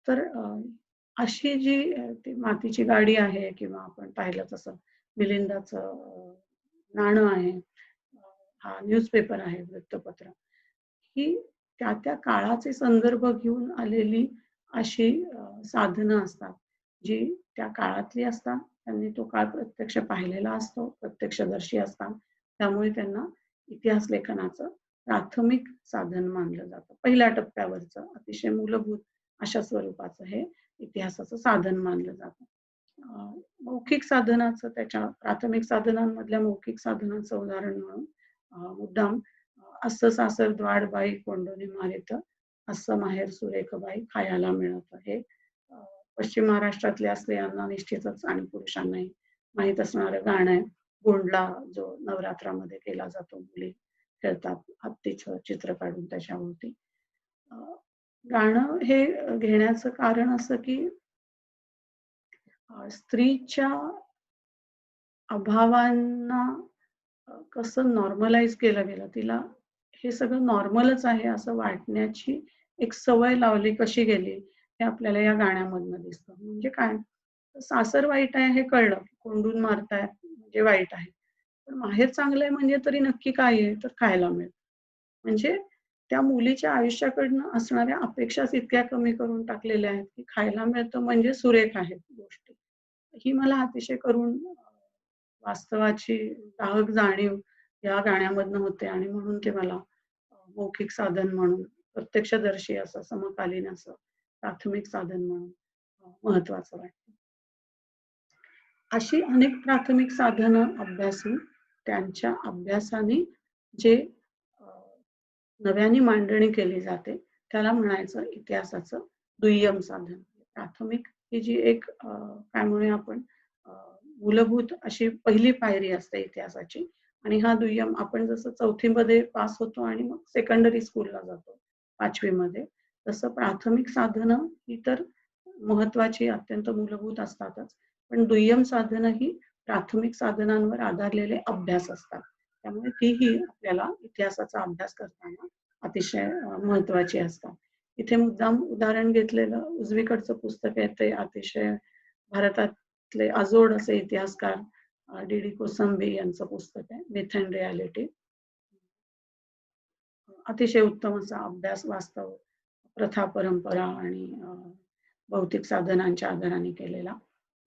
तर अशी जी ती मातीची गाडी आहे किंवा आपण पाहिलं तसं मिलिंदाचं नाणं आहे, हा न्यूजपेपर आहे, वृत्तपत्र. ही त्या काळाचे संदर्भ घेऊन आलेली अशी साधनं असतात, जी त्या काळातली असतात. त्यांनी तो काळ प्रत्यक्ष पाहिलेला असतो, प्रत्यक्षदर्शी असतात. त्यामुळे त्यांना इतिहास लेखनाचं प्राथमिक साधन मानलं जातं. पहिल्या टप्प्यावरचं अतिशय मूलभूत अशा स्वरूपाचं हे इतिहासाचं साधन मानलं जातं. मौखिक साधनाचं त्याच्या प्राथमिक साधनांमधल्या मौखिक साधनांचं उदाहरण म्हणून मुद्दाम "असं सासर द्वाडबाई कोंडोनी मारित, असं माहेर सुरेख बाई खायाला मिळत." हे पश्चिम महाराष्ट्रातल्या स्त्रियांना निश्चितच आणि पुरुषांनाही माहीत असणारं गाणं आहे. गोंडला जो नवरात्रामध्ये केला जातो, मुली खेळतात हत्तीचं चित्र काढून त्याच्याभोवती. अ, गाणं हे घेण्याचं कारण असं की स्त्रीच्या अभावांना कसं नॉर्मलाईज केलं गेलं. तिला हे सगळं नॉर्मलच आहे असं वाटण्याची एक सवय लावली कशी गेली, हे आपल्याला या गाण्यामधनं दिसतं. म्हणजे काय? सासर वाईट आहे हे कळलं, कोंडून मारतायत म्हणजे वाईट आहे. पण माहेर चांगलं आहे म्हणजे तरी नक्की काय आहे? तर खायला मिळतं. म्हणजे त्या मुलीच्या आयुष्याकडनं असणाऱ्या अपेक्षाच इतक्या कमी करून टाकलेल्या आहेत, की खायला मिळतं म्हणजे सुरेख आहेत गोष्टी. ही मला अतिशय करून वास्तवाची दाहक जाणीव या गाण्यामधनं होते आणि म्हणून ते मला मौखिक साधन म्हणून, प्रत्यक्षदर्शी असं, समकालीन असं, प्राथमिक साधन म्हणून महत्वाचं वाटतं. अशी अनेक प्राथमिक साधनं अभ्यासून त्यांच्या अभ्यासाने जे अ, नव्याने मांडणी केली जाते, त्याला म्हणायचं इतिहासाचं दुय्यम साधन. प्राथमिक ही जी एक काय म्हणूया आपण अ, मूलभूत अशी पहिली पायरी असते इतिहासाची आणि हा दुय्यम आपण जसं 4थी मध्ये पास होतो आणि मग सेकंडरी स्कूलला जातो 5वी मध्ये. तसं प्राथमिक साधनं ही तर महत्वाची अत्यंत मूलभूत असतातच. पण दुय्यम साधनं ही प्राथमिक साधनांवर आधारलेले अभ्यास असतात. त्यामुळे तीही आपल्याला इतिहासाचा अभ्यास करताना अतिशय महत्वाची असतात. इथे मुद्दाम उदाहरण घेतलेलं उजवीकडचं पुस्तक आहे ते अतिशय भारतातले अजोड असे इतिहासकार डी.डी. कोसंबी यांचं पुस्तक आहे, मिथ अँड रिॲलिटी. अतिशय उत्तम असा अभ्यास वास्तव, प्रथा, परंपरा आणि भौतिक साधनांच्या आधाराने केलेला.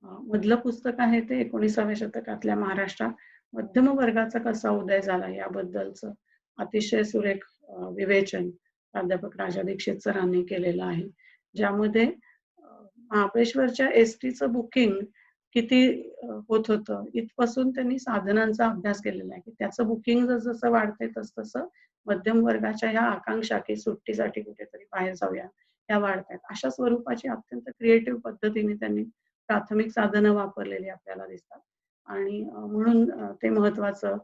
मधलं पुस्तक आहे ते 19व्या शतकातल्या महाराष्ट्रात मध्यम वर्गाचा कसा उदय झाला याबद्दलचं अतिशय सुरेख विवेचन प्राध्यापक राजा दीक्षित सरांनी केलेलं आहे. ज्यामध्ये महाबळेश्वरच्या एसटीचं बुकिंग किती होत होतं इथपासून त्यांनी साधनांचा अभ्यास केलेला आहे, की त्याचं बुकिंग जसं वाढतंय तसं मध्यम वर्गाच्या ह्या आकांक्षा की सुट्टीसाठी कुठेतरी बाहेर जाऊया, त्या वाढतायत. अशा स्वरूपाची अत्यंत क्रिएटिव्ह पद्धतीने त्यांनी प्राथमिक साधनं वापरलेली आपल्याला दिसतात आणि म्हणून ते महत्वाचं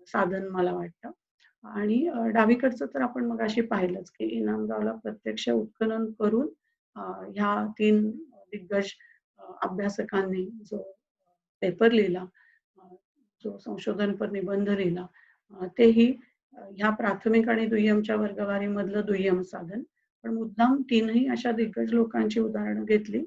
साधन मला वाटतं. आणि डावीकडचं तर आपण मगाशी पाहिलंच, की इनामगावला प्रत्यक्ष उत्खनन करून ह्या 3 दिग्गज अभ्यासकांनी जो पेपर लिहिला, अ, जो संशोधनपर निबंध लिहिला, तेही ह्या प्राथमिक आणि दुय्यमच्या वर्गवारीमधलं दुय्यम साधन. पण मुद्दाम 3ही अशा दिग्गज लोकांची उदाहरणं घेतली,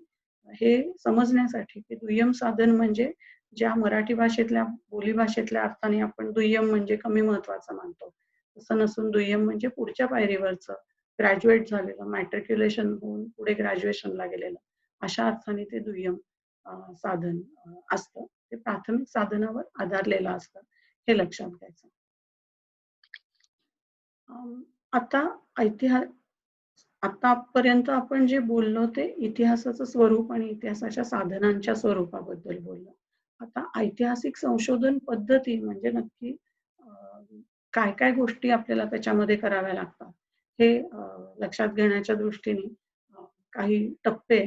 हे समजण्यासाठी की दुय्यम साधन म्हणजे ज्या मराठी भाषेतल्या बोलीभाषेतल्या अर्थाने आपण दुय्यम म्हणजे कमी महत्वाचं मानतो. तसं नसून दुय्यम म्हणजे पुढच्या पायरीवरचं, ग्रॅज्युएट झालेलं, मॅट्रिक्युलेशन होऊन पुढे ग्रॅज्युएशनला गेलेलं, अशा अर्थाने ते दुय्यम साधन असतं. ते प्राथमिक साधनावर आधारलेलं असतं, हे लक्षात घ्यायचं. आता आतापर्यंत आपण जे बोललो ते इतिहासाचं स्वरूप आणि इतिहासाच्या साधनांच्या स्वरूपाबद्दल बोललो. आता ऐतिहासिक संशोधन पद्धती म्हणजे नक्की अ, काय-काय गोष्टी आपल्याला त्याच्यामध्ये कराव्या लागतात, हे लक्षात घेण्याच्या दृष्टीने काही टप्पे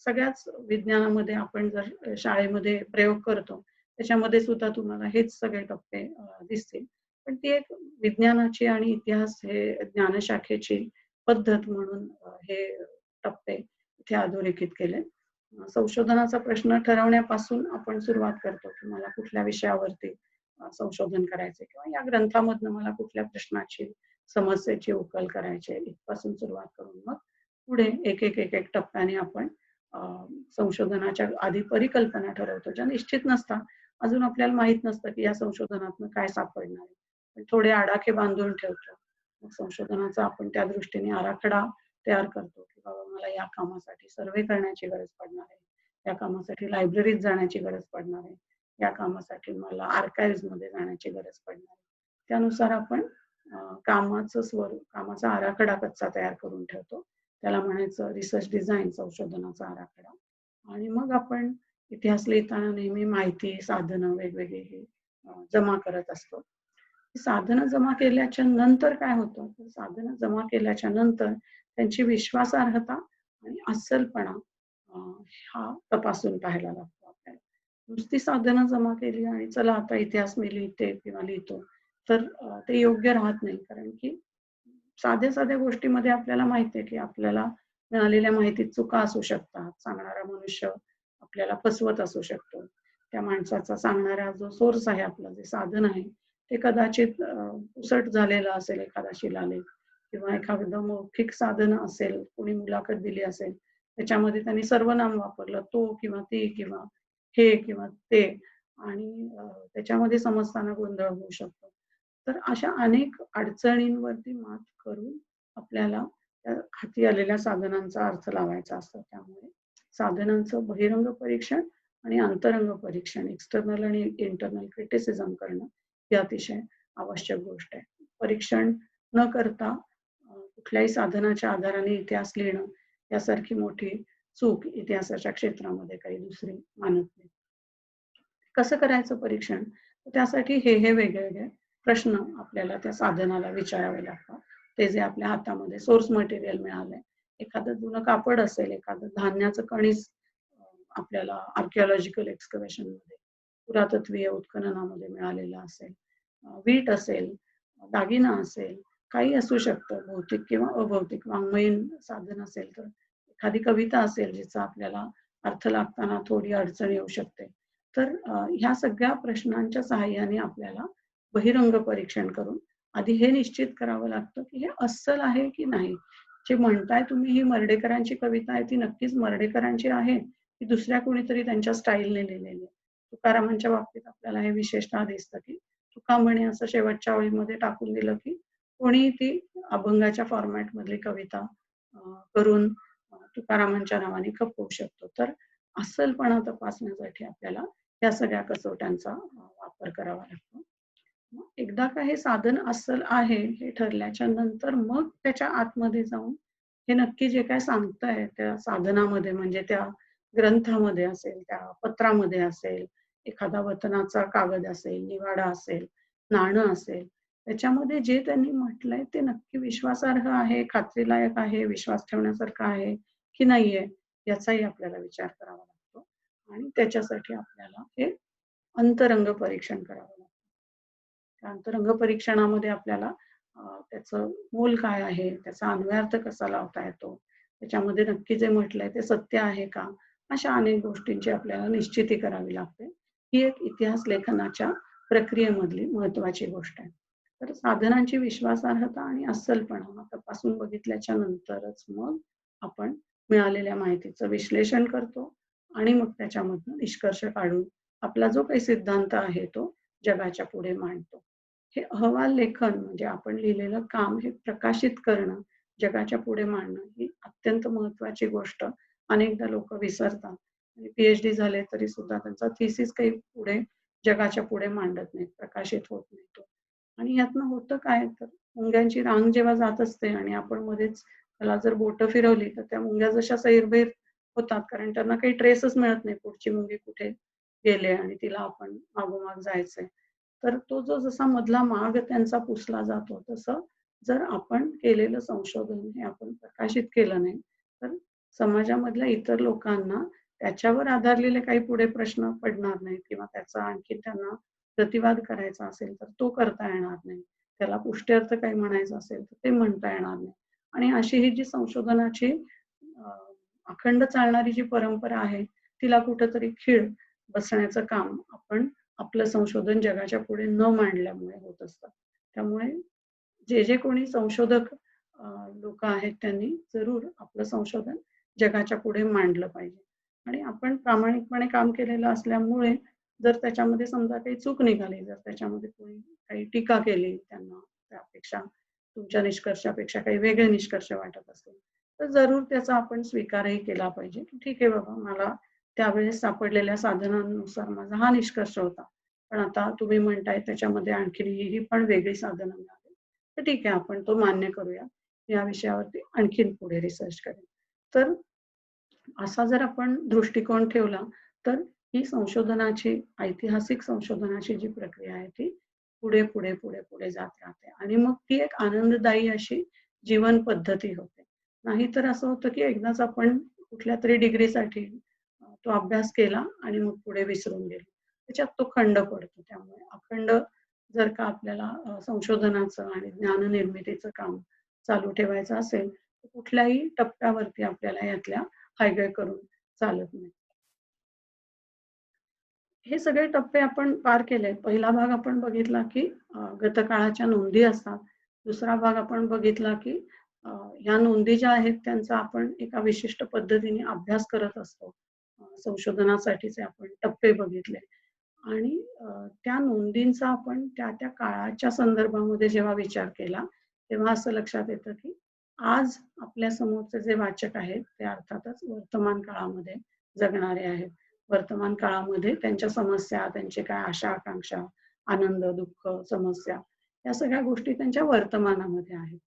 सगळ्याच विज्ञानामध्ये आपण जर शाळेमध्ये प्रयोग करतो, त्याच्यामध्ये सुद्धा तुम्हाला हेच सगळे टप्पे दिसतील. पण ती एक विज्ञानाची आणि इतिहास हे ज्ञानशाखेची पद्धत म्हणून हे टप्पे इथे अधोरेखित केले. संशोधनाचा प्रश्न ठरवण्यापासून आपण सुरुवात करतो, की मला कुठल्या विषयावरती संशोधन करायचंय किंवा या ग्रंथामधनं मला कुठल्या प्रश्नाची, समस्येची उकल करायची आहे, इथपासून सुरुवात करून मग पुढे एक टप्प्याने आपण अ, संशोधनाच्या आधी परिकल्पना ठरवतो, ज्या निश्चित नसतात. अजून आपल्याला माहीत नसतं, की या संशोधनातनं काय सापडणार आहे. पण थोडे आडाखे बांधून ठेवतो. मग संशोधनाचा आपण त्या दृष्टीने आराखडा तयार करतो, की बाबा मला या कामासाठी सर्व्हे करण्याची गरज पडणार आहे. या कामासाठी लायब्ररीत जाण्याची गरज पडणार आहे. या कामासाठी मला आर्काइव्हजमध्ये जाण्याची गरज पडणार आहे. त्यानुसार आपण कामाचं स्वरूप, कामाचा आराखडा कच्चा तयार करून ठेवतो. त्याला म्हणायचं रिसर्च डिझाइन, संशोधनाचा आराखडा. आणि मग आपण इतिहास लिहिताना नेहमी माहिती, साधनं वेगवेगळी हे जमा करत असतो. साधनं जमा केल्याच्या नंतर काय होतं, तर साधनं जमा केल्याच्या नंतर त्यांची विश्वासार्हता आणि अस्सलपणा अ, हा तपासून पाहायला लागतो आपल्याला. नुसती साधनं जमा केली आणि चला आता इतिहास मी लिहिते किंवा लिहितो, तर ते योग्य राहत नाही. कारण की साध्या-साध्या गोष्टीमध्ये आपल्याला माहिती आहे, की आपल्याला मिळालेल्या माहितीत चुका असू शकतात. सांगणारा मनुष्य आपल्याला फसवत असू शकतो. त्या माणसाचा सांगणारा जो सोर्स आहे आपलं जे साधन आहे, ते कदाचित पुसट झालेलं असेल एखादा शिलालेख किंवा एखादं मौखिक साधन असेल, कोणी मुलाखत दिली असेल, त्याच्यामध्ये त्यांनी सर्वनाम वापरलं, तो किंवा ती किंवा हे किंवा ते आणि त्याच्यामध्ये समजताना गोंधळ होऊ शकतो. तर अशा अनेक अडचणींवरती मात करून आपल्याला त्या हाती आलेल्या साधनांचा अर्थ लावायचा असतो. त्यामुळे साधनांचं बहिरंग परीक्षण आणि अंतरंग परीक्षण, एक्सटर्नल आणि इंटरनल क्रिटिसिझम करणं ही अतिशय आवश्यक गोष्ट आहे. परीक्षण न करता कुठल्याही साधनाच्या आधाराने इतिहास लिहिणं यासारखी मोठी चूक इतिहासाच्या क्षेत्रामध्ये काही दुसरी मानत नाही. कसं करायचं परीक्षण? तर त्यासाठी हे वेगवेगळे प्रश्न आपल्याला त्या साधनाला विचारावे लागतात. ते जे आपल्या हातामध्ये सोर्स मटेरियल मिळालंय. एखादं जुनं कापड असेल, एखादं धान्याचं कणीस आपल्याला आर्किओलॉजिकल एक्स्कव्हेशनमध्ये, पुरातत्वीय उत्खननामध्ये मिळालेलं असेल. वीट असेल, दागिना असेल, काही असू शकतं भौतिक किंवा अभौतिक वाङ्मयीन साधन असेल तर एखादी कविता असेल जिचा आपल्याला अर्थ लागताना थोडी अडचण येऊ शकते. तर ह्या सगळ्या प्रश्नांच्या सहाय्याने आपल्याला बहिरंग परीक्षण करून आधी हे निश्चित करावं लागतं, की हे अस्सल आहे की नाही? जे म्हणताय तुम्ही ही मर्ढेकरांची कविता आहे, ती नक्कीच मर्ढेकरांची आहे, की दुसऱ्या कोणीतरी त्यांच्या स्टाईलने लिहिलेली आहे. तुकारामांच्या बाबतीत आपल्याला हे विशेषतः दिसतं, की तुका म्हणे असं शेवटच्या ओळीमध्ये टाकून दिलं, की कोणी ती अभंगाच्या फॉर्मॅटमधली कविता अ, करून तुकारामांच्या नावाने खपवू शकतो. तर अस्सलपणा तपासण्यासाठी आपल्याला या सगळ्या कसोट्यांचा वापर करावा लागतो. मग एकदा का हे साधन अस्सल आहे हे ठरल्याच्या नंतर मग त्याच्या आतमध्ये जाऊन हे नक्की जे काय सांगताय त्या साधनामध्ये म्हणजे त्या ग्रंथामध्ये असेल, त्या पत्रामध्ये असेल, एखादा वतनाचा कागद असेल, निवाडा असेल, नाणं असेल, त्याच्यामध्ये जे त्यांनी म्हटलंय ते नक्की विश्वासार्ह आहे, खात्रीलायक आहे, विश्वास ठेवण्यासारखं आहे की नाहीये, याचाही आपल्याला विचार करावा लागतो. आणि त्याच्यासाठी आपल्याला हे अंतरंग परीक्षण करावं लागतं. त्या अंतरंग परीक्षणामध्ये आपल्याला त्याचं मोल काय आहे, त्याचा अन्वयार्थ कसा लावता येतो, त्याच्यामध्ये नक्की जे म्हटलंय ते सत्य आहे का? अशा अनेक गोष्टींची आपल्याला निश्चिती करावी लागते. ही एक इतिहास लेखनाच्या प्रक्रियेमधली महत्त्वाची गोष्ट आहे. तर साधनांची विश्वासार्हता आणि अस्सलपणा तपासून बघितल्याच्या नंतरच मग आपण मिळालेल्या माहितीचं विश्लेषण करतो आणि मग त्याच्यामधनं निष्कर्ष काढून आपला जो काही सिद्धांत आहे तो जगाच्या पुढे मांडतो. हे अहवाल लेखन म्हणजे आपण लिहिलेलं काम हे प्रकाशित करणं, जगाच्या पुढे मांडणं ही अत्यंत महत्त्वाची गोष्ट अनेकदा लोकं विसरतात आणि पी-एच-डी झाले तरी सुद्धा त्यांचा थिसिस काही पुढे जगाच्या पुढे मांडत नाहीत, प्रकाशित होत नाही तो. आणि ह्यातनं होतं काय तर मुंग्यांची रांग जेव्हा जात असते आणि आपण मध्येच त्याला जर बोटं फिरवली तर त्या मुंग्या जशा सैरभैर होतात कारण त्यांना काही ट्रेसच मिळत नाही पुढची मुंगी कुठे गेली आणि तिला आपण मागोमाग जायचंय. तर तो जो जसा मधला मार्ग त्यांचा पुसला जातो, तसं जर आपण केलेलं संशोधन हे आपण प्रकाशित केलं नाही, तर समाजामधल्या इतर लोकांना त्याच्यावर आधारलेले काही पुढे प्रश्न पडणार नाहीत किंवा त्याचा आणखी त्यांना प्रतिवाद करायचा असेल, तर तो करता येणार नाही. त्याला पुष्ट्यर्थ काही म्हणायचं असेल, तर ते म्हणता येणार नाही. आणि अशी ही जी संशोधनाची अ, अखंड चालणारी जी परंपरा आहे, तिला कुठेतरी खीळ बसण्याचं काम आपण आपलं संशोधन जगाच्या पुढे न मांडल्यामुळे होत असतं. त्यामुळे जे कोणी संशोधक लोकं आहेत त्यांनी जरूर आपलं संशोधन जगाच्या पुढे मांडलं पाहिजे. आणि आपण प्रामाणिकपणे काम केलेलं असल्यामुळे जर त्याच्यामध्ये समजा काही चूक निघाली, जर त्याच्यामध्ये कोणी काही टीका केली त्यांना त्यापेक्षा तुमच्या निष्कर्षापेक्षा काही वेगळे निष्कर्ष वाटत असतील, तर जरूर त्याचा आपण स्वीकारही केला पाहिजे, की ठीक आहे बाबा मला त्यावेळेस सापडलेल्या साधनांनुसार माझा हा निष्कर्ष होता. पण आता तुम्ही म्हणताय त्याच्यामध्ये आणखीन ही पण वेगळी साधनं मिळाली. तर ठीक आहे आपण तो मान्य करूया. या विषयावरती आणखीन पुढे रिसर्च करेन. तर असा जर आपण दृष्टिकोन ठेवला, तर ही संशोधनाची, ऐतिहासिक संशोधनाची जी प्रक्रिया आहे ती पुढे जात राहते आणि मग ती एक आनंददायी अशी जीवन पद्धती होते. नाहीतर असं होतं, की एकदाच आपण कुठल्यातरी डिग्रीसाठी तो अभ्यास केला आणि मग पुढे विसरून गेलो. त्याच्यात तो खंड पडतो. त्यामुळे अखंड जर का आपल्याला संशोधनाचं आणि ज्ञाननिर्मितीचं काम चालू ठेवायचं असेल, तर कुठल्याही टप्प्यावरती आपल्याला यातल्या हयगय करून चालत नाही. हे सगळे टप्पे आपण पार केले. पहिला भाग आपण बघितला, की गतकाळाच्या नोंदी असतात. दुसरा भाग आपण बघितला, की अ, ह्या नोंदी ज्या आहेत त्यांचा आपण एका विशिष्ट पद्धतीने अभ्यास करत असतो. संशोधनासाठीचे आपण टप्पे बघितले आणि त्या नोंदींचा आपण त्या काळाच्या संदर्भामध्ये जेव्हा विचार केला, तेव्हा असं लक्षात येतं, की आज आपल्या समोरचे जे वाचक आहेत, ते अर्थातच वर्तमान काळामध्ये जगणारे आहेत. वर्तमान काळामध्ये त्यांच्या समस्या, त्यांचे काय आशा-आकांक्षा, आनंद, दुःख, समस्या या सगळ्या गोष्टी त्यांच्या वर्तमानामध्ये आहेत.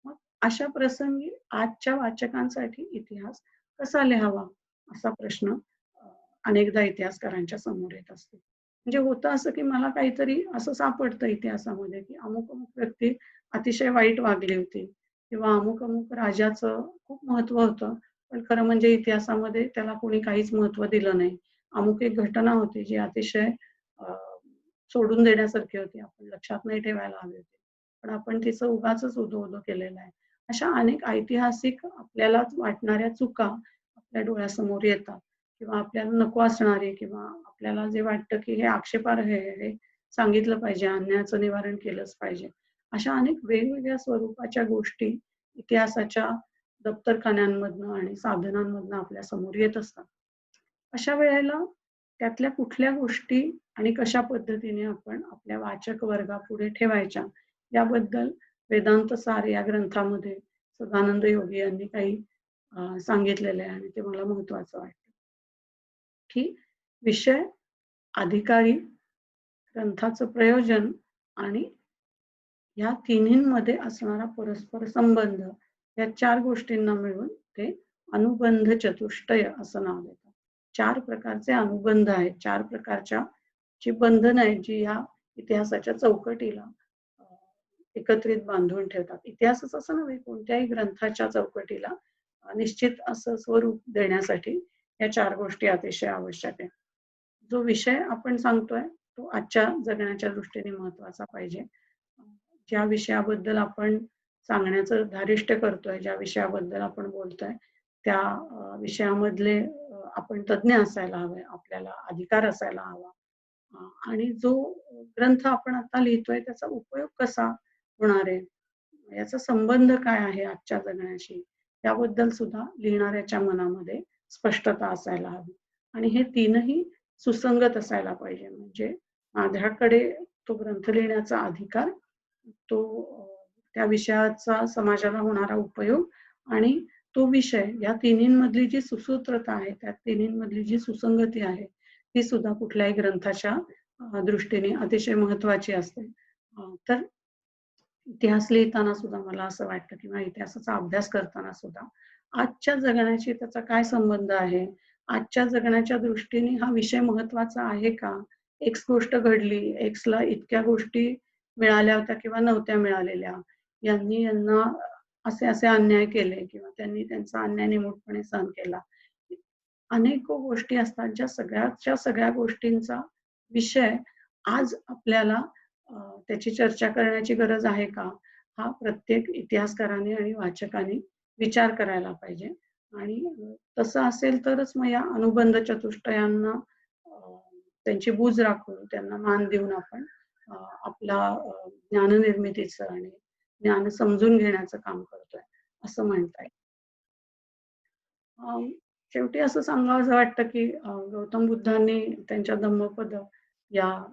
मग अशा प्रसंगी आजच्या वाचकांसाठी इतिहास कसा लिहावा? असा प्रश्न अ, अनेकदा इतिहासकारांच्या समोर येत असतो. म्हणजे होतं असं, की मला काहीतरी असं सापडतं इतिहासामध्ये, की अमुक-अमुक व्यक्ती अतिशय वाईट वागली होती किंवा अमुक-अमुक राजाचं खूप महत्त्व होतं. पण खरं म्हणजे इतिहासामध्ये त्याला कोणी काहीच महत्त्व दिलं नाही. अमुक एक घटना होती जी अतिशय अ, सोडून देण्यासारखी होती. आपण लक्षात नाही ठेवायला हवी होती. पण आपण तिचं उगाचच उदो-उदो केलेलं आहे. अशा अनेक ऐतिहासिक आपल्यालाच वाटणाऱ्या चुका आपल्या डोळ्यासमोर येतात किंवा आपल्याला नको असणारे किंवा आपल्याला जे वाटतं, की हे आक्षेपार्ह आहे, हे सांगितलं पाहिजे, अन्यायाचं निवारण केलंच पाहिजे. अशा अनेक वेगवेगळ्या स्वरूपाच्या गोष्टी इतिहासाच्या दप्तरखान्यांमधनं आणि साधनांमधनं आपल्या समोर येत असतात. अशा वेळेला त्यातल्या कुठल्या गोष्टी आणि कशा पद्धतीने आपण आपल्या वाचक वर्गापुढे ठेवायच्या याबद्दल वेदांत सार या ग्रंथामध्ये सदानंद योगी यांनी काही सांगितलेलं आहे आणि ते मला महत्वाचं वाटतं, की विषय, अधिकारी, ग्रंथाचं प्रयोजन आणि या तिन्हींमध्ये असणारा परस्पर संबंध या 4 गोष्टींना मिळून ते अनुबंध चतुष्टय असं नाव देतात. 4 प्रकारचे अनुबंध आहेत. 4 प्रकारच्या जी बंधनं आहेत, जी ह्या इतिहासाच्या चौकटीला अ, एकत्रित बांधून ठेवतात. इतिहासच असं नव्हे, कोणत्याही ग्रंथाच्या चौकटीला निश्चित असं स्वरूप देण्यासाठी या 4 गोष्टी अतिशय आवश्यक आहे. जो विषय आपण सांगतोय, तो आजच्या जगण्याच्या दृष्टीने महत्त्वाचा पाहिजे. ज्या विषयाबद्दल आपण सांगण्याचं धारिष्ट्य करतोय, ज्या विषयाबद्दल आपण बोलतोय, त्या विषयामधले आपण तज्ञ असायला हवे, आपल्याला अधिकार असायला हवा. आणि जो ग्रंथ आपण आता लिहितोय त्याचा उपयोग कसा होणार आहे? याचा संबंध काय आहे आजच्या जगण्याशी? याबद्दल सुद्धा लिहिणाऱ्याच्या मनामध्ये स्पष्टता असायला हवी. आणि हे तीनही सुसंगत असायला पाहिजे. म्हणजे माझ्याकडे तो ग्रंथ लिहिण्याचा अधिकार, तो त्या विषयाचा समाजाला होणारा उपयोग आणि तो विषय या तिन्हींमधली जी सुसूत्रता आहे, त्या तिन्हींमधली जी सुसंगती आहे, ती सुद्धा कुठल्याही ग्रंथाच्या दृष्टीने अतिशय महत्त्वाची असते. तर इतिहास लिहिताना सुद्धा मला असं वाटतं किंवा इतिहासाचा अभ्यास करताना सुद्धा आजच्या जगण्याशी त्याचा काय संबंध आहे? आजच्या जगण्याच्या दृष्टीने हा विषय महत्त्वाचा आहे का? एक्स गोष्ट घडली, एक्सला इतक्या गोष्टी मिळाल्या होत्या किंवा नव्हत्या मिळालेल्या. यांना असे-असे अन्याय केले किंवा त्यांनी त्यांचा अन्याय निमूटपणे सहन केला. अनेको गोष्टी असतात ज्या सगळ्याच्या सगळ्या गोष्टींचा विषय आज आपल्याला त्याची चर्चा करण्याची गरज आहे का? हा प्रत्येक इतिहासकाराने आणि वाचकाने विचार करायला पाहिजे. आणि तसं असेल तरच मग या अनुबंध चतुष्टयांना त्यांची बूज राखून, त्यांना मान देऊन आपण आपला ज्ञाननिर्मितीचं आणि ज्ञान समजून घेण्याचं काम करतोय, असं म्हणता येईल. शेवटी असं सांगावसं वाटतं, की गौतम बुद्धांनी त्यांच्या धम्मपद या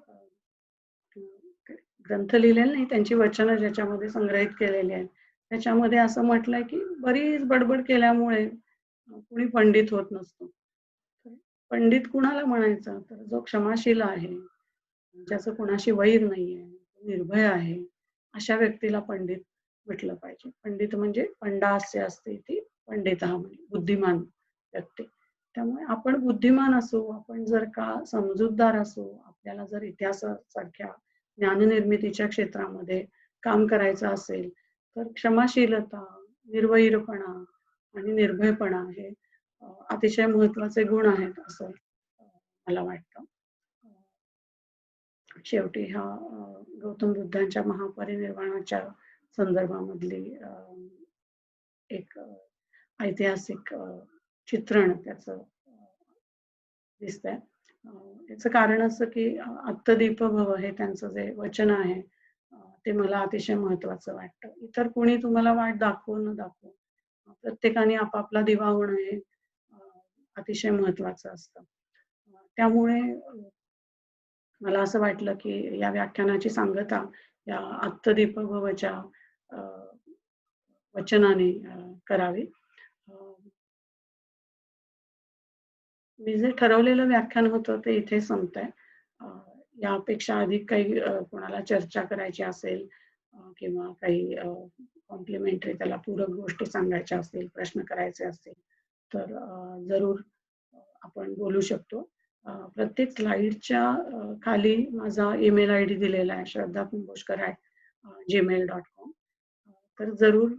ग्रंथ लिहिलेला नाही, त्यांची वचनं ज्याच्यामध्ये संग्रहित केलेली आहेत. त्याच्यामध्ये असं म्हटलंय, की बरीच बडबड केल्यामुळे कुणी पंडित होत नसतो. तर पंडित कुणाला म्हणायचा? तर जो क्षमाशील आहे, ज्याचं कुणाशी वैर नाहीये, निर्भय आहे, अशा व्यक्तीला पंडित म्हटलं पाहिजे. पंडित म्हणजे पंडास्य अस्ति इति पंडितः म्हणजे बुद्धिमान व्यक्ती. त्यामुळे आपण बुद्धिमान असू, आपण जर का समजूतदार असू, आपल्याला जर इतिहासासारख्या ज्ञाननिर्मितीच्या क्षेत्रामध्ये काम करायचं असेल, तर क्षमाशीलता, निर्वैरपणा आणि निर्भयपणा हे अतिशय महत्त्वाचे गुण आहेत असं अ, मला वाटतं. शेवटी हा गौतम बुद्धांच्या महापरिनिर्वाणाच्या संदर्भामधली एक ऐतिहासिक चित्रण त्याचं दिसतंय. याचं कारण असं की "अत्तदीप भव" हे त्यांचं जे वचन आहे ते मला अतिशय महत्त्वाचं वाटतं. इतर कोणी तुम्हाला वाट दाखवो न दाखवो, प्रत्येकाने आपापला दिवा होणं हे अतिशय महत्त्वाचं असतं. त्यामुळे मला असं वाटलं की या व्याख्यानाची सांगता या "अत्तदीप भवच्या" अ, वचनाने करावी. अ, मी जे ठरवलेलं व्याख्यान होतं ते इथे संपतंय. अ, यापेक्षा अधिक काही कोणाला चर्चा करायची असेल किंवा काही कॉम्प्लिमेंटरी त्याला पूरक गोष्टी सांगायच्या असतील, प्रश्न करायचे असतील, तर जरूर आपण बोलू शकतो. प्रत्येक स्लाईडच्या खाली माझा ईमेल आयडी दिलेला आहे shraddhakumbhoshkar@gmail.com. तर जरूर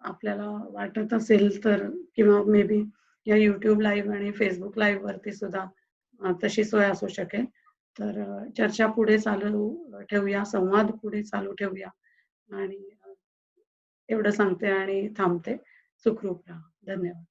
आपल्याला वाटत असेल तर किंवा मे बी या YouTube लाईव्ह आणि Facebook लाईव्हवरती सुद्धा तशी सोय असू शकेल. तर चर्चा पुढे चालू ठेवूया, संवाद पुढे चालू ठेवूया आणि एवढं सांगते आणि थांबते. सुखरूप राहा. धन्यवाद.